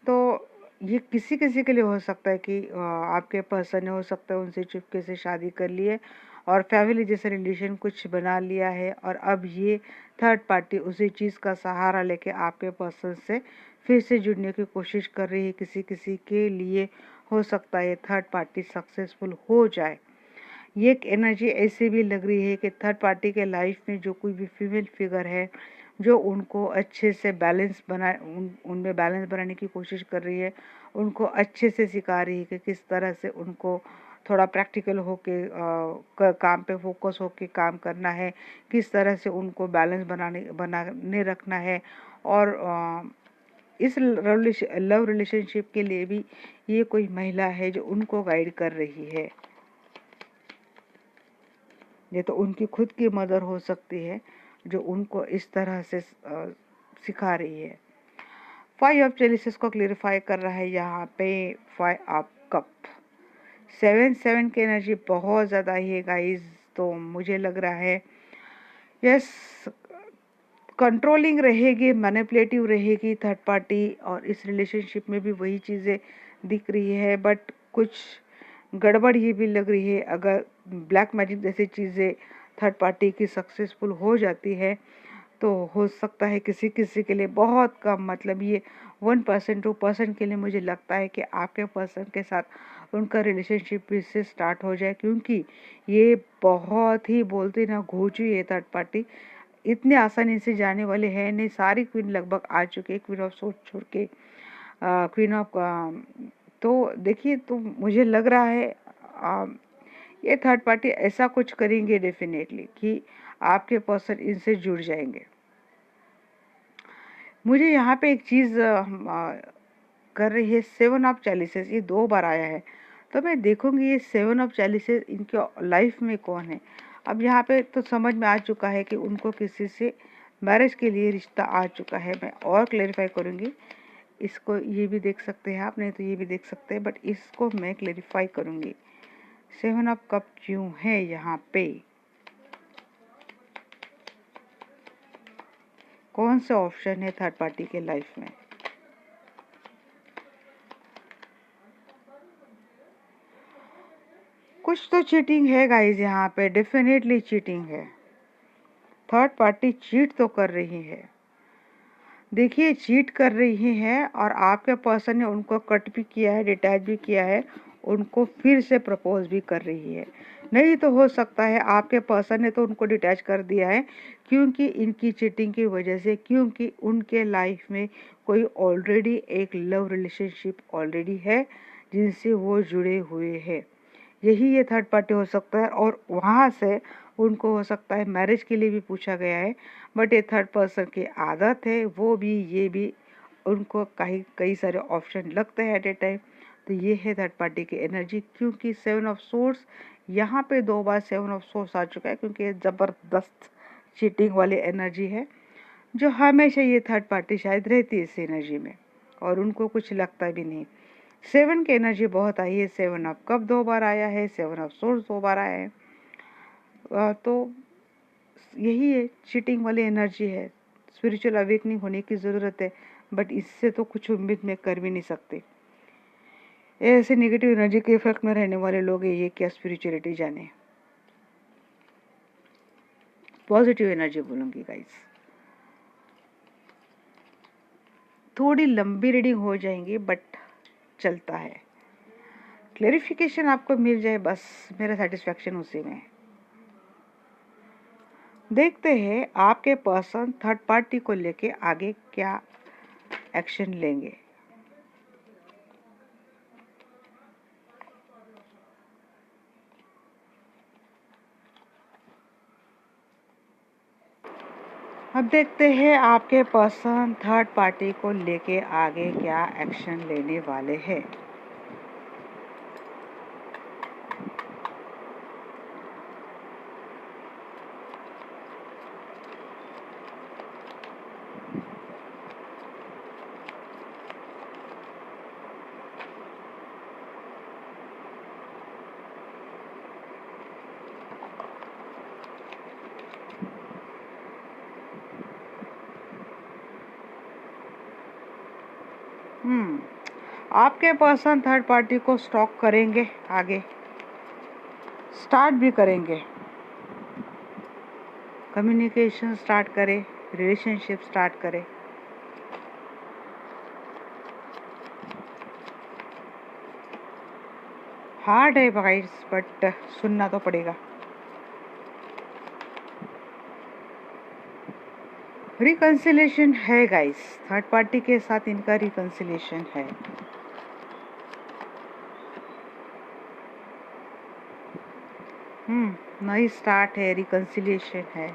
तो ये किसी किसी के लिए हो सकता है कि आपके पर्सन ने हो सकता है उनसे चुपके से शादी कर ली है और फैमिली जैसे रिलेशन कुछ बना लिया है और अब ये थर्ड पार्टी उसी चीज़ का सहारा लेके आपके पर्सन से फिर से जुड़ने की कोशिश कर रही है। किसी किसी के लिए हो सकता है थर्ड पार्टी सक्सेसफुल हो जाए। ये एक एनर्जी ऐसी भी लग रही है कि थर्ड पार्टी के लाइफ में जो कोई भी फीमेल फिगर है जो उनको अच्छे से उनमें बैलेंस बनाने की कोशिश कर रही है, उनको अच्छे से सिखा रही है कि किस तरह से उनको थोड़ा प्रैक्टिकल होके काम पे फोकस होके काम करना है, किस तरह से उनको बैलेंस बनाने रखना है। और इस लव रिलेशनशिप के लिए भी ये कोई महिला है जो उनको गाइड कर रही है। ये तो उनकी खुद की मदर हो सकती है जो उनको इस तरह से सिखा रही है। फाइव ऑफ चेलिसेस को क्लेरिफाई कर रहा है यहाँ पे five of cup. Seven seven की एनर्जी बहुत ज़्यादा ही है गाइस। तो मुझे लग रहा है यस कंट्रोलिंग रहेगी, मैनिपुलेटिव रहेगी थर्ड पार्टी और इस रिलेशनशिप में भी वही चीज़ें दिख रही है। बट कुछ गड़बड़ ये भी लग रही है। अगर ब्लैक मैजिक जैसी चीज़ें थर्ड पार्टी की सक्सेसफुल हो जाती है तो हो सकता है किसी किसी के लिए बहुत कम, मतलब ये 1% 2% के लिए मुझे लगता है कि आपके पर्सन के साथ उनका रिलेशनशिप फिर से स्टार्ट हो जाए, क्योंकि ये बहुत ही बोलते ना घोचू है थर्ड पार्टी, इतने आसानी से जाने वाले हैं नहीं। सारी क्वीन लगभग आ चुके हैं, क्वीन ऑफ सोर्ड छोड़ के क्वीन ऑफ तो देखिए तो मुझे लग रहा है ये थर्ड पार्टी ऐसा कुछ करेंगे डेफिनेटली कि आपके पर्सन इनसे जुड़ जाएंगे। मुझे यहाँ पे एक चीज़ कर रही है सेवन ऑफ चैलिसेस, ये 2 बार आया है तो मैं देखूंगी ये सेवन ऑफ चैलिसेस इनके लाइफ में कौन है। अब यहाँ पे तो समझ में आ चुका है कि उनको किसी से मैरिज के लिए रिश्ता आ चुका है। मैं और क्लेरिफाई करूँगी इसको, ये भी देख सकते हैं आप, नहीं तो ये भी देख सकते हैं, बट इसको मैं क्लेरिफाई करूँगी सेवन ऑफ कप क्यों है यहाँ पे। कौन से ऑप्शन है थर्ड पार्टी के लाइफ में? कुछ तो चीटिंग है गाइस, यहाँ पे डेफिनेटली चीटिंग है। थर्ड पार्टी चीट तो कर रही है। देखिए, चीट कर रही है और आपके पर्सन ने उनको कट भी किया है, डिटैच भी किया है, उनको फिर से प्रपोज भी कर रही है। नहीं तो हो सकता है आपके पर्सन ने तो उनको डिटैच कर दिया है क्योंकि इनकी चीटिंग की वजह से, क्योंकि उनके लाइफ में कोई ऑलरेडी एक लव रिलेशनशिप ऑलरेडी है जिनसे वो जुड़े हुए हैं। यही ये थर्ड पार्टी हो सकता है और वहाँ से उनको हो सकता है मैरिज के लिए भी पूछा गया है, बट ये थर्ड पर्सन की आदत है, वो भी ये भी उनको कई सारे ऑप्शन लगते हैं एट ए टाइम। तो ये है थर्ड पार्टी की एनर्जी, क्योंकि 7 ऑफ सोर्स यहाँ पे 2 बार 7 ऑफ सोर्स आ चुका है, क्योंकि ये ज़बरदस्त चीटिंग वाली एनर्जी है जो हमेशा ये थर्ड पार्टी शायद रहती है इस एनर्जी में और उनको कुछ लगता भी नहीं। 7 की एनर्जी बहुत आई है, 7 ऑफ कप 2 बार आया है, 7 ऑफ सोर्स 2 बार आया है। तो यही है, चीटिंग वाली एनर्जी है। स्पिरिचुअल अवेकनिंग होने की ज़रूरत है, बट इससे तो कुछ उम्मीद में कर भी नहीं सकते। ऐसे नेगेटिव एनर्जी के इफेक्ट में रहने वाले लोग ये क्या स्पिरिचुअलिटी जाने। पॉजिटिव एनर्जी बोलूँगी गाइस। थोड़ी लंबी रीडिंग हो जाएंगी बट चलता है। क्लेरिफिकेशन आपको मिल जाए बस मेरा सेटिस्फैक्शन उसी में। देखते हैं आपके पर्सन थर्ड पार्टी को लेके आगे क्या एक्शन लेंगे। अब देखते हैं आपके पर्सन थर्ड पार्टी को लेके आगे क्या एक्शन लेने वाले हैं। आपके पर्सन थर्ड पार्टी को स्टॉक करेंगे, आगे स्टार्ट भी करेंगे, कम्युनिकेशन स्टार्ट करें, रिलेशनशिप स्टार्ट करें। हार्ड है गाइस, बट सुनना तो पड़ेगा। रिकंसिलेशन है गाइस, थर्ड पार्टी के साथ इनका रिकंसिलेशन है। नई स्टार्ट है, रिकंसिलेशन है।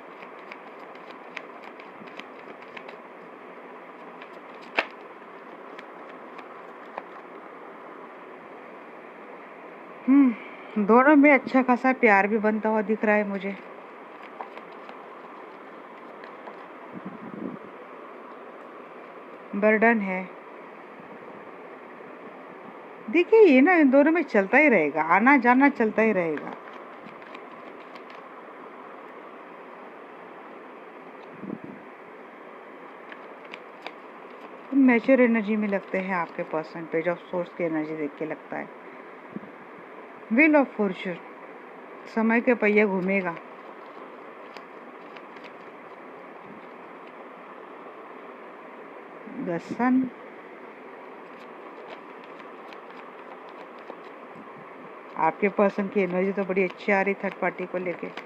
दोनों में अच्छा खासा प्यार भी बनता हुआ दिख रहा है मुझे। बर्डन है। देखिए, ये ना इन दोनों में चलता ही रहेगा, आना जाना चलता ही रहेगा। मैच्योर एनर्जी में लगते हैं आपके पर्सन। पेज ऑफ सोर्स की एनर्जी देख के लगता है। व्हील ऑफ फॉर्चून, समय के पहिया घूमेगा। द सन, आपके पर्सन की एनर्जी तो बड़ी अच्छी आ रही थर्ड पार्टी को लेके।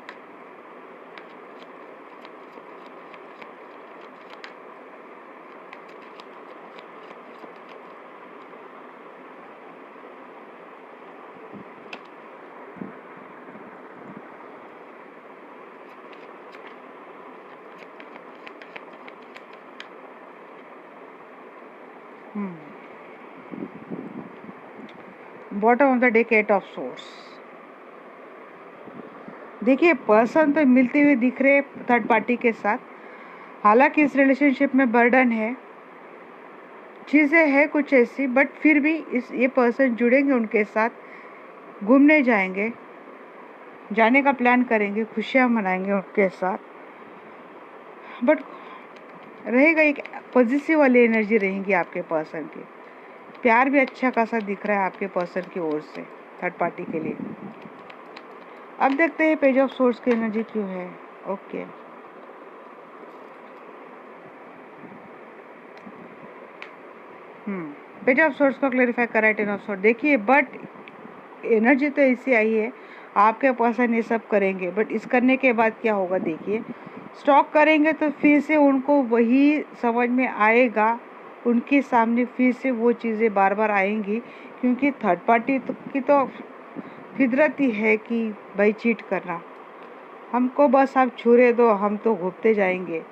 Bottom of the deck, 8 of source. देखिए, पर्सन तो मिलते हुए दिख रहे थर्ड पार्टी के साथ। हालांकि इस रिलेशनशिप में बर्डन है, चीज़ें हैं कुछ ऐसी, बट फिर भी ये पर्सन जुड़ेंगे उनके साथ, घूमने जाएंगे, जाने का प्लान करेंगे, खुशियाँ मनाएंगे उनके साथ। बट रहेगा, एक पॉजिटिव वाली एनर्जी रहेंगी आपके पर्सन की। प्यार भी अच्छा खासा दिख रहा है आपके पर्सन की ओर से थर्ड पार्टी के लिए। अब देखते हैं पेज ऑफ सोर्स की एनर्जी क्यों है। ओके, पेज ऑफ सोर्स को क्लेरिफाई करा है 10 ऑफ सोर्स। देखिए, बट एनर्जी तो ऐसी आई है, आपके पर्सन ये सब करेंगे, बट इस करने के बाद क्या होगा देखिए, स्टॉक करेंगे तो फिर से उनको वही समझ में आएगा, उनके सामने फिर से वो चीज़ें बार बार आएंगी, क्योंकि थर्ड पार्टी की तो फितरत ही है कि भाई चीट करना। हमको बस आप छुरे दो, हम तो घूमते जाएंगे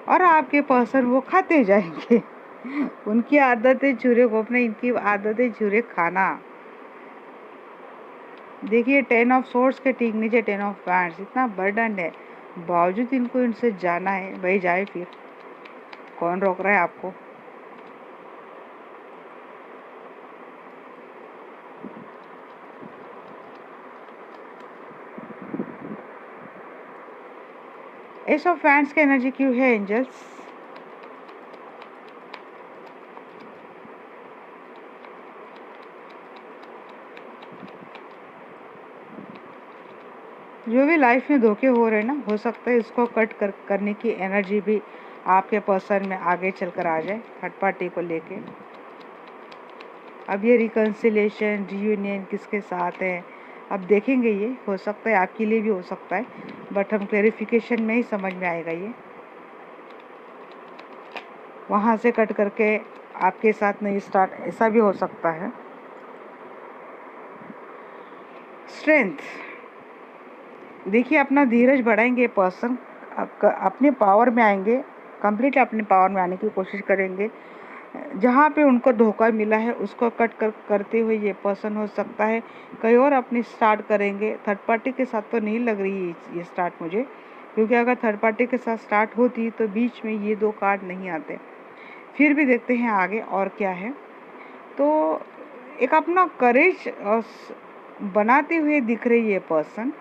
और आपके पर्सन वो खाते जाएंगे। उनकी आदत है छुरे घोपना, इनकी आदत है छुरे खाना। देखिए 10 ऑफ सोर्स के ठीक नीचे 10 ऑफ वैंड्स, इतना बर्डन है, बावजूद इनको इनसे जाना है। भाई जाए, फिर कौन रोक रहा है आपको। एस ऑफ वैंड्स की एनर्जी क्यों है एंजल्स। जो भी लाइफ में धोखे हो रहे हैं ना, हो सकता है इसको करने की एनर्जी भी आपके पर्सन में आगे चलकर आ जाए थर्ड पार्टी को लेके। अब ये रिकन्सिलेशन रियूनियन किसके साथ है, अब देखेंगे। ये हो सकता है आपके लिए भी हो सकता है, बट हम क्लेरिफिकेशन में ही समझ में आएगा। ये वहाँ से कट करके आपके साथ नहीं स्टार्ट, ऐसा भी हो सकता है। स्ट्रेंथ, देखिए अपना धीरज बढ़ाएंगे पर्सन, अपने पावर में आएंगे, कंप्लीट अपने पावर में आने की कोशिश करेंगे। जहाँ पे उनको धोखा मिला है उसको करते हुए ये पर्सन हो सकता है कहीं और अपनी स्टार्ट करेंगे। थर्ड पार्टी के साथ तो नहीं लग रही है ये स्टार्ट मुझे, क्योंकि अगर थर्ड पार्टी के साथ स्टार्ट होती तो बीच में ये दो कार्ड नहीं आते। फिर भी देखते हैं आगे और क्या है। तो एक अपना करेज बनाते हुए दिख रही है पर्सन,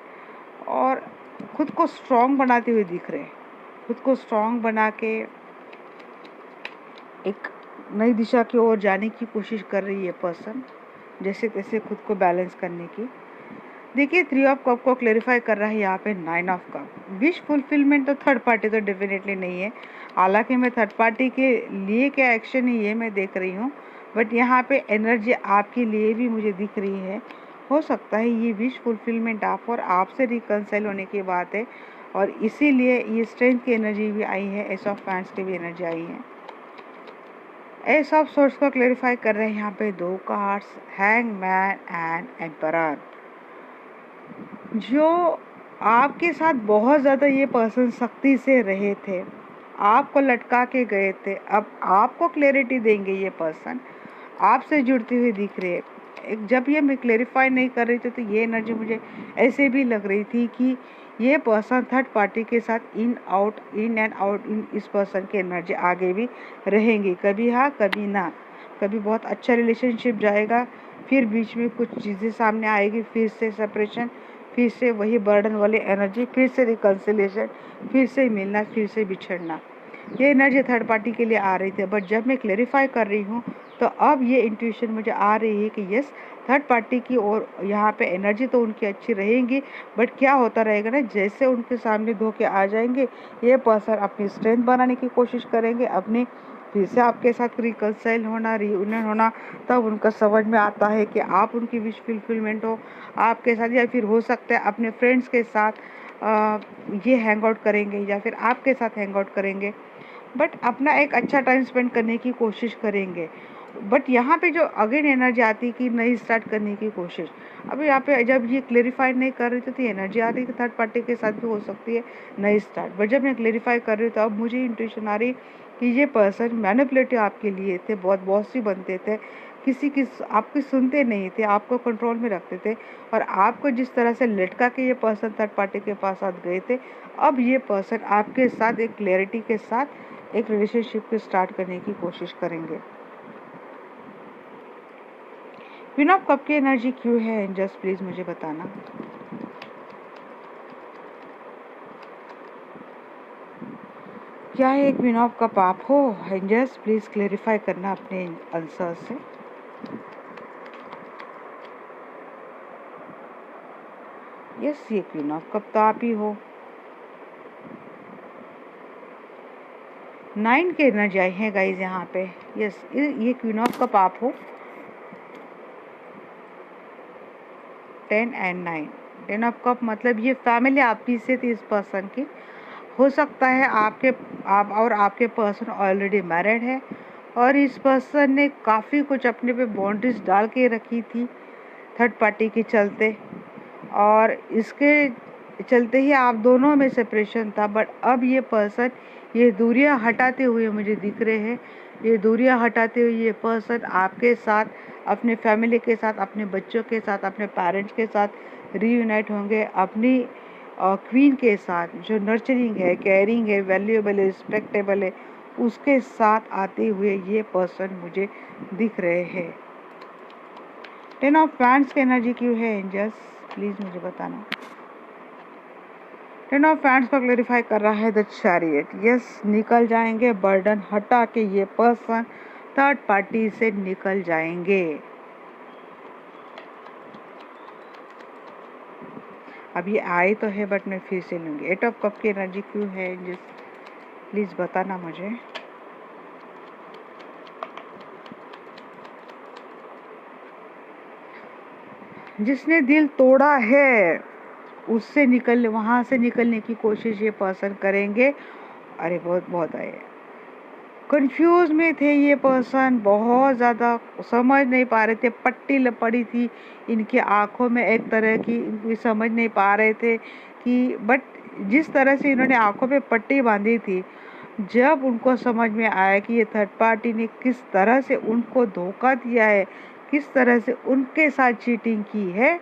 और खुद को स्ट्रॉन्ग बनाते हुए दिख रहे हैं। खुद को स्ट्रॉन्ग बना के एक नई दिशा की ओर जाने की कोशिश कर रही है पर्सन, जैसे तैसे खुद को बैलेंस करने की। देखिए 3 ऑफ कप को क्लेरिफाई कर रहा है यहाँ पे 9 ऑफ कप। विश फुलफिलमेंट तो थर्ड पार्टी तो डेफिनेटली नहीं है, हालांकि मैं थर्ड पार्टी के लिए क्या एक्शन है ये मैं देख रही हूँ, बट यहाँ पे एनर्जी आपके लिए भी मुझे दिख रही है। हो सकता है ये विश फुलफिलमेंट आप और आपसे रिकनसाइल होने की बात है, और इसीलिए ये स्ट्रेंथ की एनर्जी भी आई है, एस ऑफ फैंस की भी एनर्जी आई है। एस ऑफ सोर्स को क्लेरिफाई कर रहे हैं यहाँ पे 2 कार्ड्स, हैंगमैन एंड एम्परर। जो आपके साथ बहुत ज़्यादा ये पर्सन सख्ती से रहे थे, आपको लटका के गए थे, अब आपको क्लैरिटी देंगे ये पर्सन, आपसे जुड़ती हुई दिख रही है। एक जब ये मैं क्लेरिफाई नहीं कर रही थी तो ये एनर्जी मुझे ऐसे भी लग रही थी कि ये पर्सन थर्ड पार्टी के साथ इन एंड आउट इन इस पर्सन की एनर्जी आगे भी रहेंगी, कभी हाँ कभी ना। कभी बहुत अच्छा रिलेशनशिप जाएगा, फिर बीच में कुछ चीज़ें सामने आएगी, फिर से सेपरेशन, फिर से वही बर्डन वाली एनर्जी, फिर से रिकन्सिलेशन, फिर से मिलना, फिर से बिछड़ना। ये एनर्जी थर्ड पार्टी के लिए आ रही थी, बट जब मैं क्लेरिफाई कर रही हूँ तो अब ये इंट्यूशन मुझे आ रही है कि यस, थर्ड पार्टी की और यहाँ पे एनर्जी तो उनकी अच्छी रहेंगी, बट क्या होता रहेगा ना, जैसे उनके सामने धोखे आ जाएंगे ये पर्सन अपनी स्ट्रेंथ बनाने की कोशिश करेंगे, अपनी फिर से आपके साथ रिकनसाइल होना, रियूनियन होना, तब उनका समझ में आता है कि आप उनकी विश फुलफिलमेंट हो आपके साथ, या फिर हो सकता है अपने फ्रेंड्स के साथ ये हैंग आउट करेंगे या फिर आपके साथ हैंग आउट करेंगे, बट अपना एक अच्छा टाइम स्पेंड करने की कोशिश करेंगे। बट यहाँ पे जो अगेन एनर्जी आती कि नई स्टार्ट करने की कोशिश, अब यहाँ पे जब ये क्लेरिफाई नहीं कर रही थी तो एनर्जी आ रही कि थर्ड पार्टी के साथ भी हो सकती है नई स्टार्ट, बट जब मैं क्लेरिफाई कर रही हूँ तो अब मुझे इंट्यूशन आ रही कि ये पर्सन मैनिपुलेटिव आपके लिए थे, बहुत बॉसी बनते थे, किसी की आपकी सुनते नहीं थे, आपको कंट्रोल में रखते थे, और आपको जिस तरह से लटका के ये पर्सन थर्ड पार्टी के पास साथ गए थे, अब ये पर्सन आपके साथ एक क्लैरिटी के साथ एक रिलेशनशिप को स्टार्ट करने की कोशिश करेंगे। क्वीन ऑफ कप की एनर्जी क्यों है एंजल्स, प्लीज मुझे बताना। क्या है एक क्वीन ऑफ कप आप हो? एंजल्स प्लीज क्लेरिफाई करना अपने आंसर से। यस, ये क्वीन ऑफ कप तो आप ही हो। 9 के एनर्जी आए हैं गाइज यहाँ पे। यस, ये क्वीन ऑफ कप आप हो। 10 एंड 9, 10 ऑफ कप मतलब ये फैमिली आपकी से थी इस पर्सन की। हो सकता है आपके पर्सन ऑलरेडी मैरिड है और इस पर्सन ने काफ़ी कुछ अपने पे बाउंड्रीज डाल के रखी थी थर्ड पार्टी के चलते, और इसके चलते ही आप दोनों में सेपरेशन था। बट अब ये पर्सन ये दूरियां हटाते हुए मुझे दिख रहे हैं। ये दूरियां हटाते हुए ये पर्सन आपके साथ, अपने फैमिली के साथ, अपने बच्चों के साथ, अपने पेरेंट्स के साथ रीयूनाइट होंगे, अपनी क्वीन के साथ जो नर्चरिंग है, केयरिंग है, वैल्यूएबल है, रिस्पेक्टेबल है, उसके साथ आते हुए ये पर्सन मुझे दिख रहे हैं। 10 ऑफ फैंस की एनर्जी क्यों है एंजल्स, प्लीज मुझे बताना। 10 ऑफ फैंस को क्लेरिफाई कर रहा है द चैरियट। यस, निकल जाएंगे, बर्डन हटा के ये पर्सन थर्ड पार्टी से निकल जाएंगे। अब ये आए तो है बट मैं फिर से लूंगी। 8 ऑफ कप की एनर्जी क्यों है एंजल्स, प्लीज बताना मुझे। जिसने दिल तोड़ा है उससे वहां से निकलने की कोशिश ये पर्सन करेंगे। अरे बहुत आए, कंफ्यूज में थे ये पर्सन, बहुत ज़्यादा समझ नहीं पा रहे थे। पट्टी पड़ी थी इनकी आंखों में एक तरह की, समझ नहीं पा रहे थे कि, बट जिस तरह से इन्होंने आंखों पे पट्टी बांधी थी, जब उनको समझ में आया कि ये थर्ड पार्टी ने किस तरह से उनको धोखा दिया है, किस तरह से उनके साथ चीटिंग की है,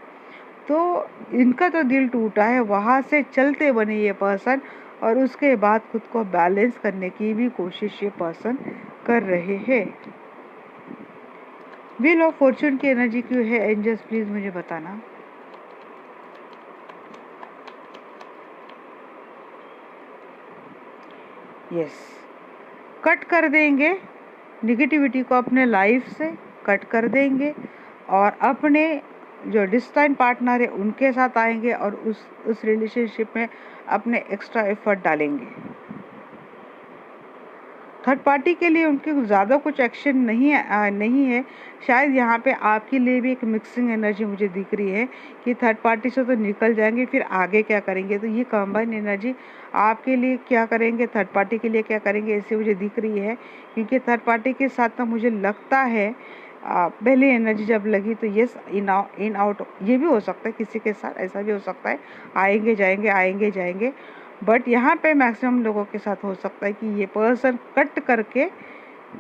तो इनका तो दिल टूटा है। वहाँ से चलते बने ये पर्सन और उसके बाद खुद को बैलेंस करने की भी कोशिश ये पर्सन कर रहे हैं। व्हील ऑफ फॉर्चून की एनर्जी क्यों है एंजल्स, प्लीज मुझे बताना। यस, कट कर देंगे निगेटिविटी को, अपने लाइफ से कट कर देंगे और अपने जो डिस्टेंस पार्टनर है उनके साथ आएंगे और उस रिलेशनशिप में अपने एक्स्ट्रा एफर्ट डालेंगे। थर्ड पार्टी के लिए उनके ज़्यादा कुछ एक्शन नहीं है। शायद यहाँ पे आपके लिए भी एक मिक्सिंग एनर्जी मुझे दिख रही है कि थर्ड पार्टी से तो निकल जाएंगे, फिर आगे क्या करेंगे। तो ये कंबाइन एनर्जी आपके लिए क्या करेंगे, थर्ड पार्टी के लिए क्या करेंगे, ऐसे मुझे दिख रही है। क्योंकि थर्ड पार्टी के साथ तो मुझे लगता है पहली एनर्जी जब लगी तो यस, इन आउट ये भी हो सकता है, किसी के साथ ऐसा भी हो सकता है, आएंगे जाएंगे। बट यहाँ पे मैक्सिमम लोगों के साथ हो सकता है कि ये पर्सन कट करके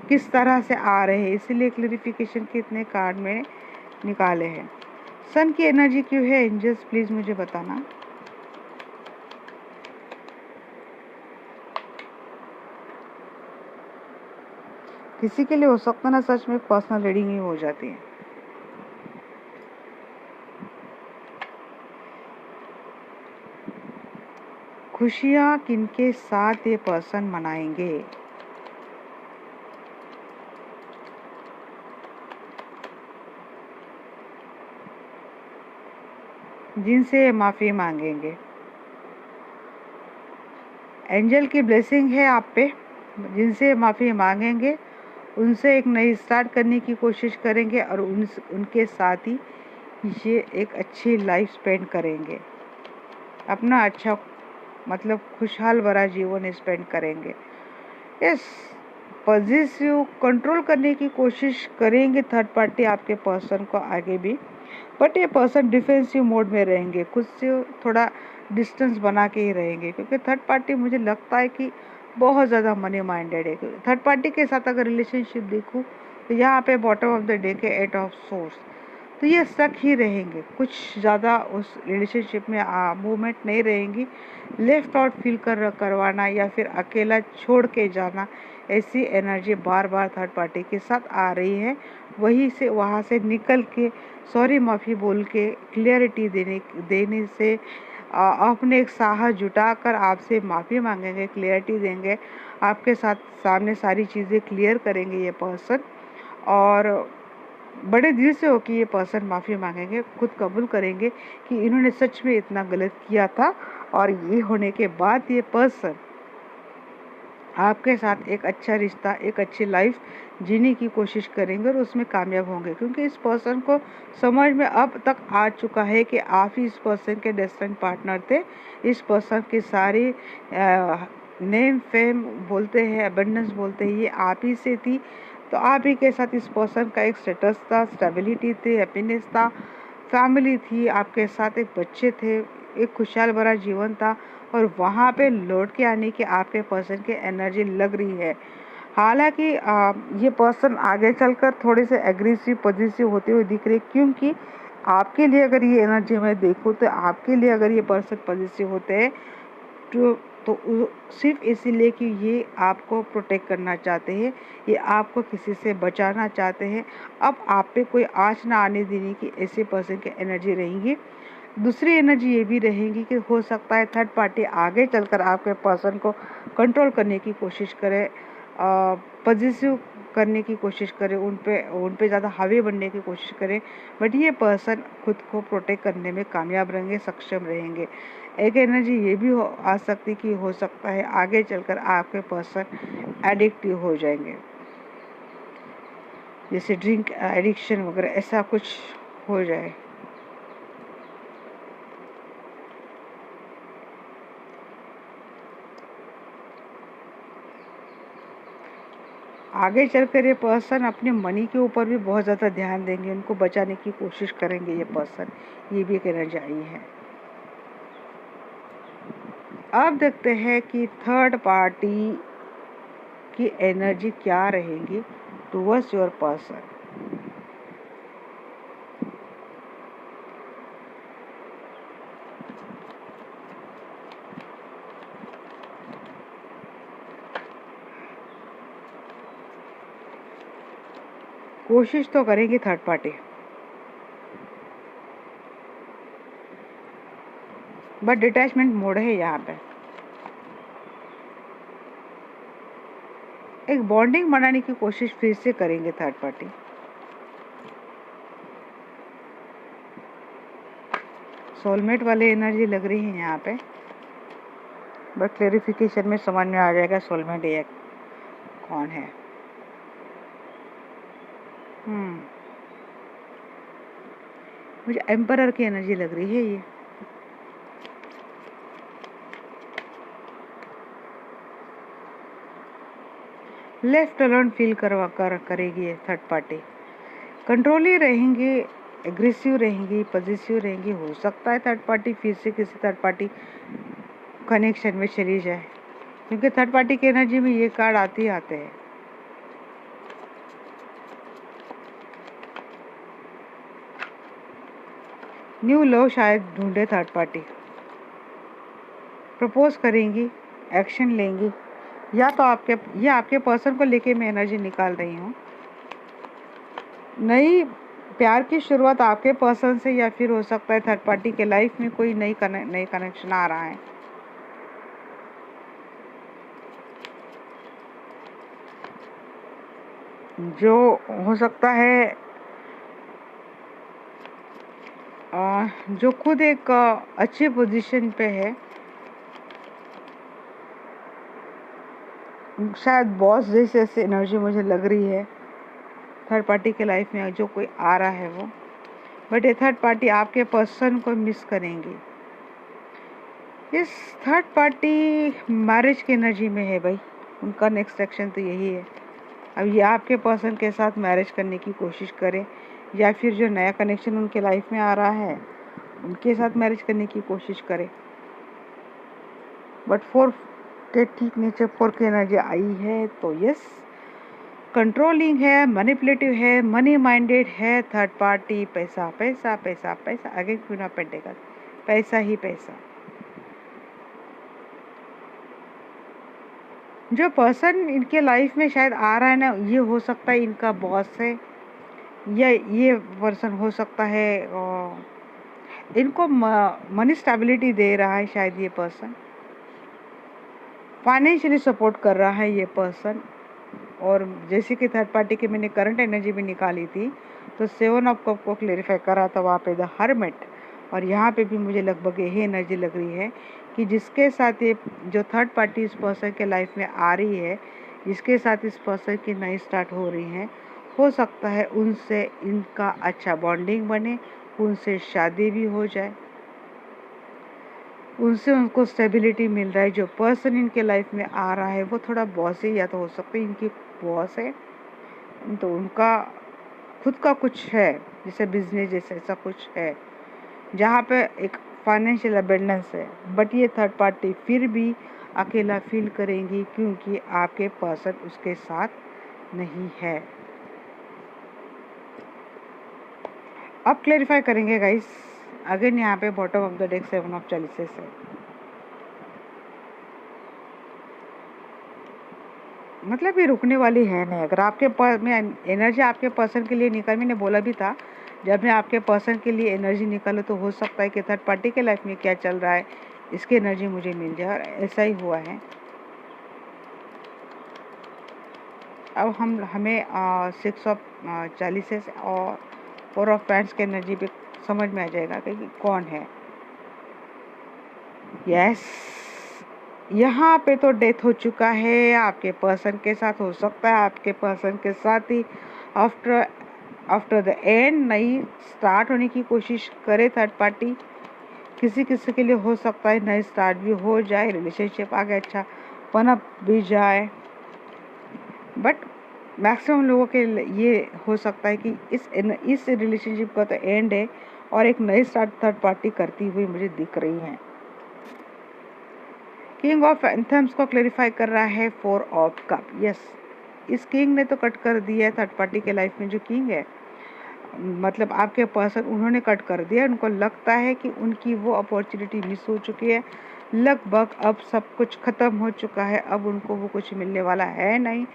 किस तरह से आ रहे हैं, इसीलिए क्लैरिफिकेशन के इतने कार्ड में निकाले हैं। सन की एनर्जी क्यों है एंजल्स, प्लीज मुझे बताना। किसी के लिए हो सकता ना सच में पर्सनल रीडिंग ही हो जाती है। खुशियाँ किनके साथ ये पर्सन मनाएंगे, जिनसे माफ़ी मांगेंगे। एंजल की ब्लेसिंग है आप पे, जिनसे माफ़ी मांगेंगे उनसे एक नई स्टार्ट करने की कोशिश करेंगे और उनके साथ ही ये एक अच्छी लाइफ स्पेंड करेंगे, अपना अच्छा मतलब खुशहाल भरा जीवन स्पेंड करेंगे। यस, पॉजिटिव कंट्रोल करने की कोशिश करेंगे थर्ड पार्टी आपके पर्सन को आगे भी, बट ये पर्सन डिफेंसिव मोड में रहेंगे, खुद से थोड़ा डिस्टेंस बना के ही रहेंगे। क्योंकि थर्ड पार्टी मुझे लगता है कि बहुत ज़्यादा मनी माइंडेड है। थर्ड पार्टी के साथ अगर रिलेशनशिप देखूँ तो यहाँ पे बॉटम ऑफ द डे के 8 ऑफ सोर्स, तो ये स्टक ही रहेंगे, कुछ ज़्यादा उस रिलेशनशिप में मूवमेंट नहीं रहेंगी। लेफ्ट आउट फील करवाना या फिर अकेला छोड़ के जाना, ऐसी एनर्जी बार बार थर्ड पार्टी के साथ आ रही है। वहाँ से निकल के सॉरी माफ़ी बोल के क्लियरिटी देने से अपने एक साहस जुटाकर आपसे माफ़ी मांगेंगे, क्लियरिटी देंगे, आपके साथ सामने सारी चीज़ें क्लियर करेंगे ये पर्सन, और बड़े दिल से हो कि ये पर्सन माफ़ी मांगेंगे, खुद कबूल करेंगे कि इन्होंने सच में इतना गलत किया था, और ये होने के बाद ये पर्सन आपके साथ एक अच्छा रिश्ता, एक अच्छी लाइफ जीने की कोशिश करेंगे और उसमें कामयाब होंगे, क्योंकि इस पर्सन को समझ में अब तक आ चुका है कि आप ही इस पर्सन के डेस्टिनी पार्टनर थे। इस पर्सन की सारी नेम फेम बोलते हैं, अबंडेंस बोलते हैं, ये आप ही से थी। तो आप ही के साथ इस पर्सन का एक स्टेटस था, स्टेबिलिटी थी, हैप्पीनेस था, फैमिली थी, आपके साथ एक बच्चे थे, एक खुशहाल भरा जीवन था, और वहाँ पे लौट के आने की आपके पर्सन की एनर्जी लग रही है। हालांकि ये पर्सन आगे चलकर थोड़े से एग्रेसिव पॉजिटिव होते हुए दिख रहे, क्योंकि आपके लिए अगर ये एनर्जी मैं देखूँ तो आपके लिए अगर ये पर्सन पॉजिटिव होते हैं तो सिर्फ इसीलिए कि ये आपको प्रोटेक्ट करना चाहते हैं, ये आपको किसी से बचाना चाहते हैं। अब आप पे कोई आँच ना आने देने की ऐसे पर्सन की एनर्जी रहेंगी। दूसरी एनर्जी ये भी रहेगी कि हो सकता है थर्ड पार्टी आगे चलकर आपके पर्सन को कंट्रोल करने की कोशिश करे, पॉजिटिव करने की कोशिश करे, उन पे ज़्यादा हावी बनने की कोशिश करे, बट ये पर्सन खुद को प्रोटेक्ट करने में कामयाब रहेंगे, सक्षम रहेंगे। एक एनर्जी ये भी आ सकती कि हो सकता है आगे चलकर आपके पर्सन एडिक्टिव हो जाएंगे, जैसे ड्रिंक एडिक्शन वगैरह ऐसा कुछ हो जाए। आगे चलकर ये पर्सन अपने मनी के ऊपर भी बहुत ज़्यादा ध्यान देंगे, उनको बचाने की कोशिश करेंगे ये पर्सन, ये भी एक एनर्जी आई है। अब देखते हैं कि थर्ड पार्टी की एनर्जी क्या रहेगी टुवर्ड्स योर पर्सन। कोशिश तो करेंगी third party, but detachment mode है यहाँ पे। एक बॉन्डिंग बनाने की कोशिश फिर से करेंगे थर्ड पार्टी। सोलमेट वाली एनर्जी लग रही है यहाँ पे, बट क्लेरिफिकेशन में समझ में आ जाएगा सोलमेट ये कौन है। मुझे एम्परर की एनर्जी लग रही है ये। लेफ्ट अलोन फील करेगी थर्ड पार्टी। कंट्रोल ही रहेंगी, एग्रेसिव रहेंगी, पॉजिटिव रहेंगी। हो सकता है थर्ड पार्टी फिर से किसी थर्ड पार्टी कनेक्शन में चली जाए, क्योंकि थर्ड पार्टी की एनर्जी में ये कार्ड आते ही आते हैं। न्यू लव शायद ढूंढे थर्ड पार्टी, प्रपोज करेंगी, एक्शन लेंगी, या तो आपके पर्सन को लेके मैं एनर्जी निकाल रही हूँ। नई प्यार की शुरुआत आपके पर्सन से, या फिर हो सकता है थर्ड पार्टी के लाइफ में कोई नई कनेक्शन आ रहा है। जो हो सकता है जो खुद एक अच्छी पोजीशन पे है, शायद बॉस जैसे ऐसी एनर्जी मुझे लग रही है थर्ड पार्टी के लाइफ में जो कोई आ रहा है वो। बट ये थर्ड पार्टी आपके पर्सन को मिस करेंगी। इस थर्ड पार्टी मैरिज की एनर्जी में है भाई, उनका नेक्स्ट एक्शन तो यही है। अब ये आपके पर्सन के साथ मैरिज करने की कोशिश करें, या फिर जो नया कनेक्शन उनके लाइफ में आ रहा है उनके साथ मैरिज करने की कोशिश करें। बट फोर के ठीक नीचे फोर की एनर्जी आई है, तो यस, कंट्रोलिंग है, मैनिपुलेटिव है, मनी माइंडेड है थर्ड पार्टी। पैसा पैसा पैसा पैसा, अगेन क्वीन ऑफ पेंटिकल्स, पैसा ही पैसा। जो पर्सन इनके लाइफ में शायद आ रहा है ना, ये हो सकता है इनका बॉस है, या ये पर्सन हो सकता है इनको मनी स्टेबिलिटी दे रहा है शायद ये पर्सन, फाइनेंशियली सपोर्ट कर रहा है ये पर्सन। और जैसे कि थर्ड पार्टी की मैंने करंट एनर्जी भी निकाली थी, तो 7 ऑफ कप को क्लेरिफाई करा था वहाँ पे द हर्मिट, और यहाँ पे भी मुझे लगभग यही एनर्जी लग रही है कि जिसके साथ ये जो थर्ड पार्टी इस पर्सन के लाइफ में आ रही है, जिसके साथ इस पर्सन की नई स्टार्ट हो रही है, हो सकता है उनसे इनका अच्छा बॉन्डिंग बने, उनसे शादी भी हो जाए, उनसे उनको स्टेबिलिटी मिल रहा है। जो पर्सन इनके लाइफ में आ रहा है वो थोड़ा बॉसी, या तो हो सकता है इनकी बॉस है, तो उनका खुद का कुछ है, जैसे बिजनेस जैसे ऐसा कुछ है जहाँ पे एक फाइनेंशियल अबेंडेंस है। बट ये थर्ड पार्टी फिर भी अकेला फील करेंगी क्योंकि आपके पर्सन उसके साथ नहीं है। अब क्लैरिफाई करेंगे गाइस। अगेन यहाँ पे bottom of the deck 7 of chalices है। मतलब ये रुकने वाली है नहीं। अगर आपके मैं एनर्जी आपके पर्सन के लिए निकाल, मैंने बोला भी था जब मैं आपके पर्सन के लिए एनर्जी निकालूँ तो हो सकता है कि थर्ड पार्टी के लाइफ में क्या चल रहा है इसकी एनर्जी मुझे मिल जाए, और ऐसा ही हुआ है। अब हमें 6 ऑफ चैलिसेस और 4 ऑफ पैंट्स की एनर्जी पे समझ में आ जाएगा कि कौन है। यस, यहाँ पे तो डेथ हो चुका है आपके पर्सन के साथ। हो सकता है आपके पर्सन के साथ ही आफ्टर द एंड नई स्टार्ट होने की कोशिश करे थर्ड पार्टी। किसी किसी के लिए हो सकता है नई स्टार्ट भी हो जाए, रिलेशनशिप आगे अच्छा पनप भी जाए, बट मैक्सिमम लोगों के ये हो सकता है कि इस रिलेशनशिप का तो एंड है और एक नई स्टार्ट थर्ड पार्टी करती हुई मुझे दिख रही है। किंग ऑफ एंथम्स को क्लेरिफाई कर रहा है 4 ऑफ कप। यस, इस किंग ने तो कट कर दिया है थर्ड पार्टी के लाइफ में। जो किंग है मतलब आपके पर्सन, उन्होंने कट कर दिया। उनको लगता है कि उनकी वो अपॉर्चुनिटी मिस हो चुकी है, लगभग अब सब कुछ खत्म हो चुका है, अब उनको वो कुछ मिलने वाला है नहीं।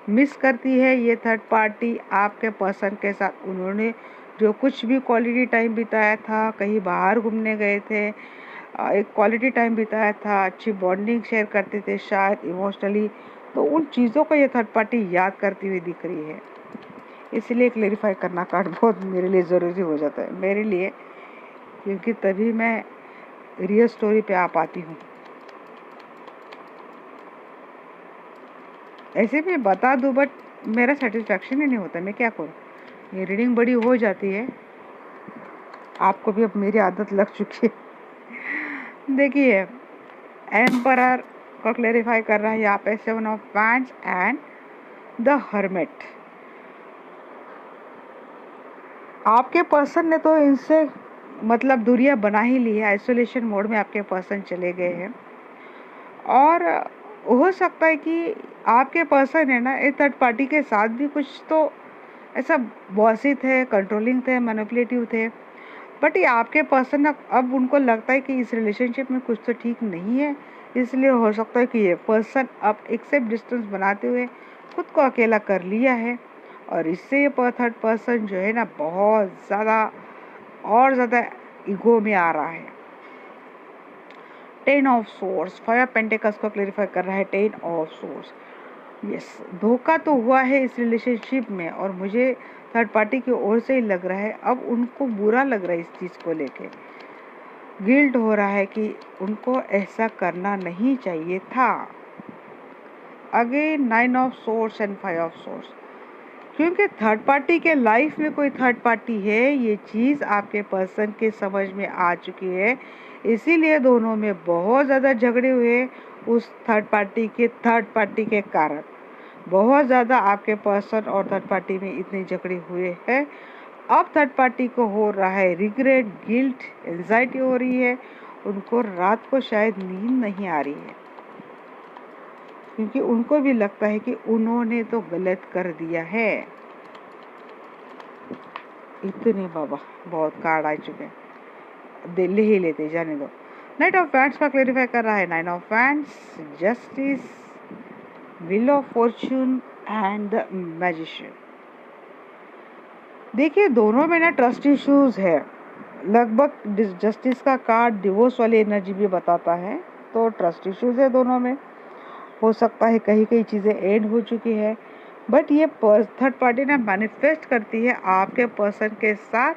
मिस करती है ये थर्ड पार्टी आपके पर्सन के साथ। उन्होंने जो कुछ भी क्वालिटी टाइम बिताया था, कहीं बाहर घूमने गए थे, एक क्वालिटी टाइम बिताया था, अच्छी बॉन्डिंग शेयर करते थे शायद इमोशनली, तो उन चीज़ों को ये थर्ड पार्टी याद करती हुई दिख रही है। इसलिए क्लेरिफाई करना कार्ड बहुत मेरे लिए ज़रूरी हो जाता है, मेरे लिए, क्योंकि तभी मैं रियल स्टोरी पे आ पाती हूँ। ऐसे भी बता दूँ बट मेरा सेटिस्फैक्शन ही नहीं होता, मैं क्या करूँ। ये रीडिंग बड़ी हो जाती है, आपको भी अब मेरी आदत लग चुकी है। देखिए, एम्परर को क्लेरिफाई कर रहा है यहाँ पे 7 of wands and the hermit. आपके पर्सन ने तो इनसे मतलब दूरियां बना ही ली है, आइसोलेशन मोड में आपके पर्सन चले गए हैं। और हो सकता है कि आपके पर्सन है ना, इस थर्ड पार्टी के साथ भी कुछ तो ऐसा बॉसी थे, कंट्रोलिंग थे, मैनिपुलेटिव थे, बट ये आपके पर्सन अब उनको लगता है कि इस रिलेशनशिप में कुछ तो ठीक नहीं है। इसलिए हो सकता है कि ये पर्सन अब एक्सेप्ट डिस्टेंस बनाते हुए खुद को अकेला कर लिया है, और इससे ये थर्ड पर्सन जो है ना बहुत ज़्यादा और ज़्यादा ईगो में आ रहा है। 10 ऑफ सोर्स, 5 पेंटिकल्स को क्लेरिफाई कर रहा है 10 ऑफ सोर्स। यस, धोखा तो हुआ है इस रिलेशनशिप में, और मुझे थर्ड पार्टी की ओर से ही लग रहा है अब उनको बुरा लग रहा है इस चीज़ को लेके। गिल्ट हो रहा है कि उनको ऐसा करना नहीं चाहिए था। Again 9 of source and 5 of source, क्योंकि थर्ड पार्टी के लाइफ में कोई थर्ड पार्टी है, ये चीज़ आपके पर्सन के समझ में आ चुकी है। इसीलिए दोनों में बहुत ज़्यादा झगड़े हुए उस थर्ड पार्टी के कारण। बहुत ज़्यादा आपके पर्सन और थर्ड पार्टी में इतने झगड़े हुए हैं। अब थर्ड पार्टी को हो रहा है रिग्रेट, गिल्ट, एंजाइटी हो रही है। उनको रात को शायद नींद नहीं आ रही है, क्योंकि उनको भी लगता है कि उन्होंने तो गलत कर दिया है। इतने बाबा बहुत कार्ड आ चुके हैं, दिल्ली ही लेते जाने दो। नाइट ऑफ वैंड्स का क्लेरिफाई कर रहा है 9 of wands, justice, wheel of Fortune and the magician. देखिए, दोनों में ना ट्रस्ट इश्यूज है, लगभग जस्टिस का कार्ड डिवोर्स वाली एनर्जी भी बताता है, तो ट्रस्ट इश्यूज है दोनों में। हो सकता है कहीं कहीं चीज़ें एंड हो चुकी है, बट ये थर्ड पार्टी ना मैनिफेस्ट करती है आपके पर्सन के साथ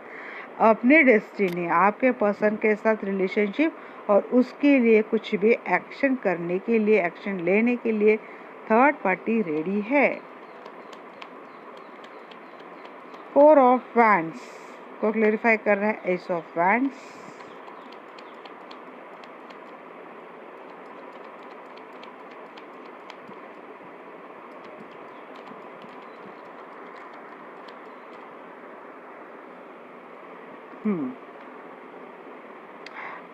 अपनी डेस्टिनी, आपके पर्सन के साथ रिलेशनशिप, और उसके लिए कुछ भी एक्शन करने के लिए, एक्शन लेने के लिए थर्ड पार्टी रेडी है। 4 ऑफ वैंड्स को क्लेरिफाई कर रहा है एस ऑफ वैंड्स।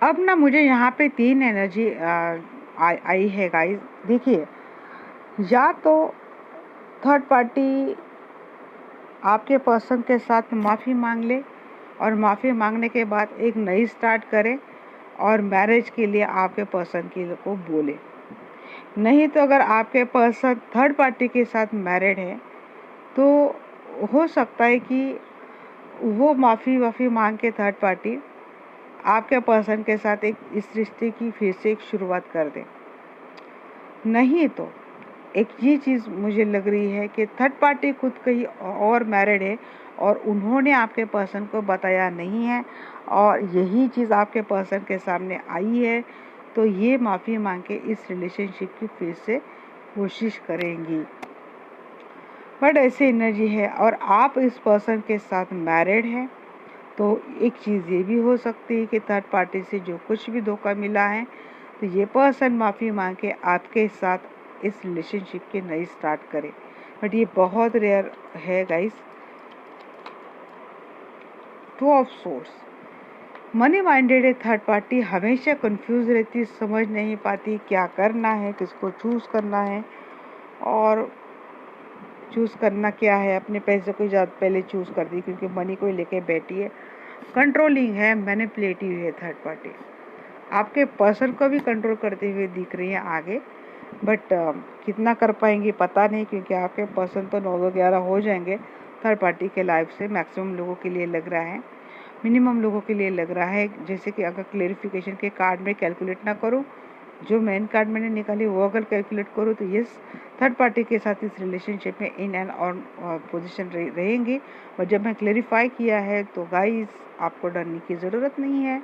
अब ना मुझे यहाँ पे 3 एनर्जी आई है गाइस। देखिए, या तो थर्ड पार्टी आपके पर्सन के साथ माफ़ी मांग ले और माफ़ी मांगने के बाद एक नई स्टार्ट करे और मैरिज के लिए आपके पर्सन को बोले। नहीं तो अगर आपके पर्सन थर्ड पार्टी के साथ मैरिड है तो हो सकता है कि वो माफ़ी मांग के थर्ड पार्टी आपके पर्सन के साथ एक इस रिश्ते की फिर से एक शुरुआत कर दे। नहीं तो एक ये चीज़ मुझे लग रही है कि थर्ड पार्टी खुद कहीं और मैरिड है और उन्होंने आपके पर्सन को बताया नहीं है, और यही चीज़ आपके पर्सन के सामने आई है, तो ये माफ़ी मांग के इस रिलेशनशिप की फिर से कोशिश करेंगी। बट ऐसी एनर्जी है और आप इस पर्सन के साथ मैरिड हैं, तो एक चीज़ ये भी हो सकती है कि थर्ड पार्टी से जो कुछ भी धोखा मिला है, तो ये पर्सन माफ़ी मांग के आपके साथ इस रिलेशनशिप के नई स्टार्ट करे। बट ये बहुत रेयर है guys. 2 of source, money minded है थर्ड पार्टी, हमेशा कंफ्यूज रहती, समझ नहीं पाती क्या करना है, किसको चूज़ करना है और चूज़ करना क्या है। अपने पैसे को ज़्यादा पहले चूज़ कर दी क्योंकि मनी को लेके बैठी है। कंट्रोलिंग है, मैनिपुलेटिव है थर्ड पार्टी, आपके पर्सन को भी कंट्रोल करते हुए दिख रही है आगे। बट कितना कर पाएंगे पता नहीं, क्योंकि आपके पर्सन तो 9-11 हो जाएंगे थर्ड पार्टी के लाइफ से। मैक्सिमम लोगों के लिए लग रहा है, मिनिमम लोगों के लिए लग रहा है। जैसे कि अगर क्लेरिफिकेशन के कार्ड में कैलकुलेट ना करूं, जो मेन कार्ड मैंने निकाली वो अगर कैलकुलेट करूँ तो यस, थर्ड पार्टी के साथ इस रिलेशनशिप में इन एंड ऑन पोजीशन रहेंगी। और जब मैं क्लेरिफाई किया है तो गाइस आपको डरने की ज़रूरत नहीं है।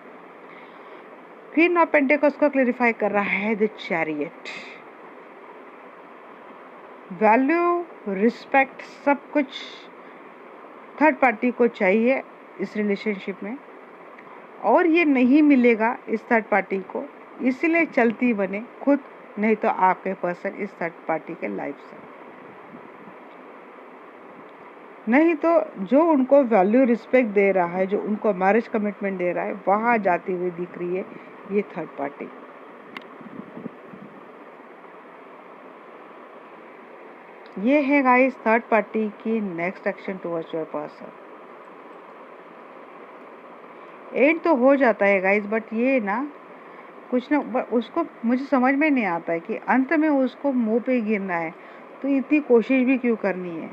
क्वीन ऑफ पेंटिकल्स को क्लेरिफाई कर रहा है द चैरियट। वैल्यू, रिस्पेक्ट, सब कुछ थर्ड पार्टी को चाहिए इस रिलेशनशिप में, और ये नहीं मिलेगा इस थर्ड पार्टी को, इसलिए चलती बने खुद, नहीं तो आपके पर्सन इस थर्ड पार्टी के लाइफ से। नहीं तो जो उनको वैल्यू रिस्पेक्ट दे रहा है, जो उनको मैरिज कमिटमेंट दे रहा है, वहां जाती हुई दिख रही है ये थर्ड पार्टी। ये है गाइस थर्ड पार्टी की next action towards your person. And तो हो जाता है गाइस, बट ये ना कुछ ना उसको मुझे समझ में नहीं आता है कि अंत में उसको मुंह पे गिरना है, तो इतनी कोशिश भी क्यों करनी है।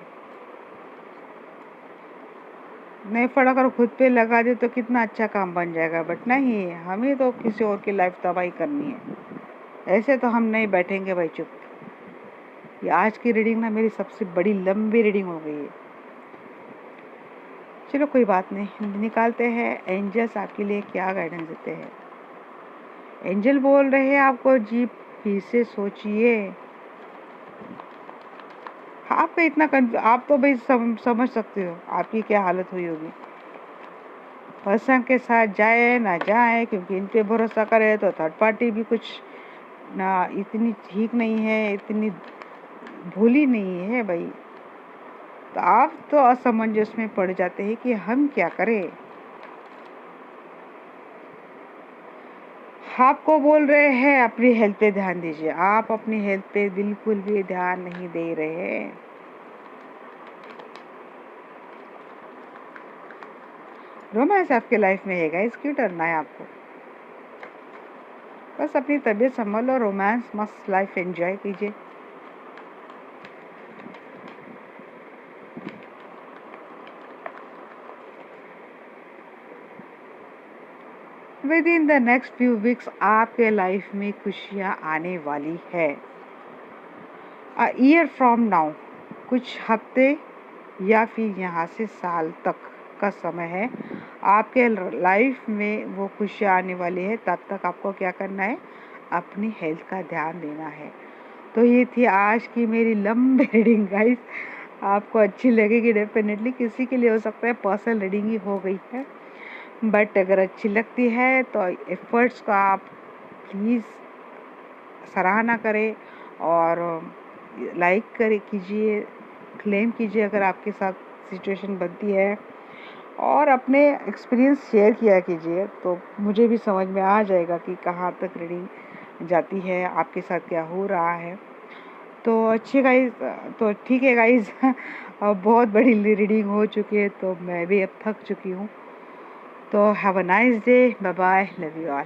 नहीं फटा कर खुद पे लगा दे तो कितना अच्छा काम बन जाएगा, बट नहीं, हमें तो किसी और की लाइफ तबाही करनी है। ऐसे तो हम नहीं बैठेंगे भाई चुप। ये आज की रीडिंग ना मेरी सबसे बड़ी लंबी रीडिंग हो गई है। चलो कोई बात नहीं, निकालते हैं एंजल्स आपके लिए क्या गाइडेंस देते हैं। एंजल बोल रहे हैं आपको जी फिर से सोचिए। आपका इतना आप तो भाई समझ सकते हो आपकी क्या हालत हुई होगी। पर्सन के साथ जाए ना जाए, क्योंकि इन पे भरोसा करे तो थर्ड पार्टी भी कुछ ना इतनी ठीक नहीं है, इतनी भूली नहीं है भाई। तो आप तो असमंजस में पड़ जाते हैं कि हम क्या करें। आपको बोल रहे हैं अपनी हेल्थ पे ध्यान दीजिए, आप अपनी हेल्थ पे बिल्कुल भी ध्यान नहीं दे रहे। रोमांस आपके लाइफ में है गाइस, क्यों डरना है आपको। बस अपनी तबीयत संभालो, रोमांस मस्त लाइफ एंजॉय कीजिए। With in the next few weeks आपके लाइफ में खुशियाँ आने वाली है। अ ईयर फ्रॉम नाउ, कुछ हफ्ते या फिर यहाँ से साल तक का समय है, आपके लाइफ में वो खुशियाँ आने वाली है। तब तक आपको क्या करना है, अपनी हेल्थ का ध्यान देना है। तो ये थी आज की मेरी लंबी रीडिंग गाइस। आपको अच्छी लगेगी डेफिनेटली, किसी के लिए हो सकता है पर्सनल रीडिंग ही हो गई है, बट अगर अच्छी लगती है तो एफर्ट्स का आप प्लीज़ सराहना करें और लाइक करे कीजिए, क्लेम कीजिए अगर आपके साथ सिचुएशन बनती है, और अपने एक्सपीरियंस शेयर किया कीजिए, तो मुझे भी समझ में आ जाएगा कि कहाँ तक रीडिंग जाती है, आपके साथ क्या हो रहा है। तो अच्छी गाइज, तो ठीक है गाइज अब बहुत बड़ी रीडिंग हो चुकी है तो मैं भी अब थक चुकी हूँ। तो have a nice day, bye bye, love you all.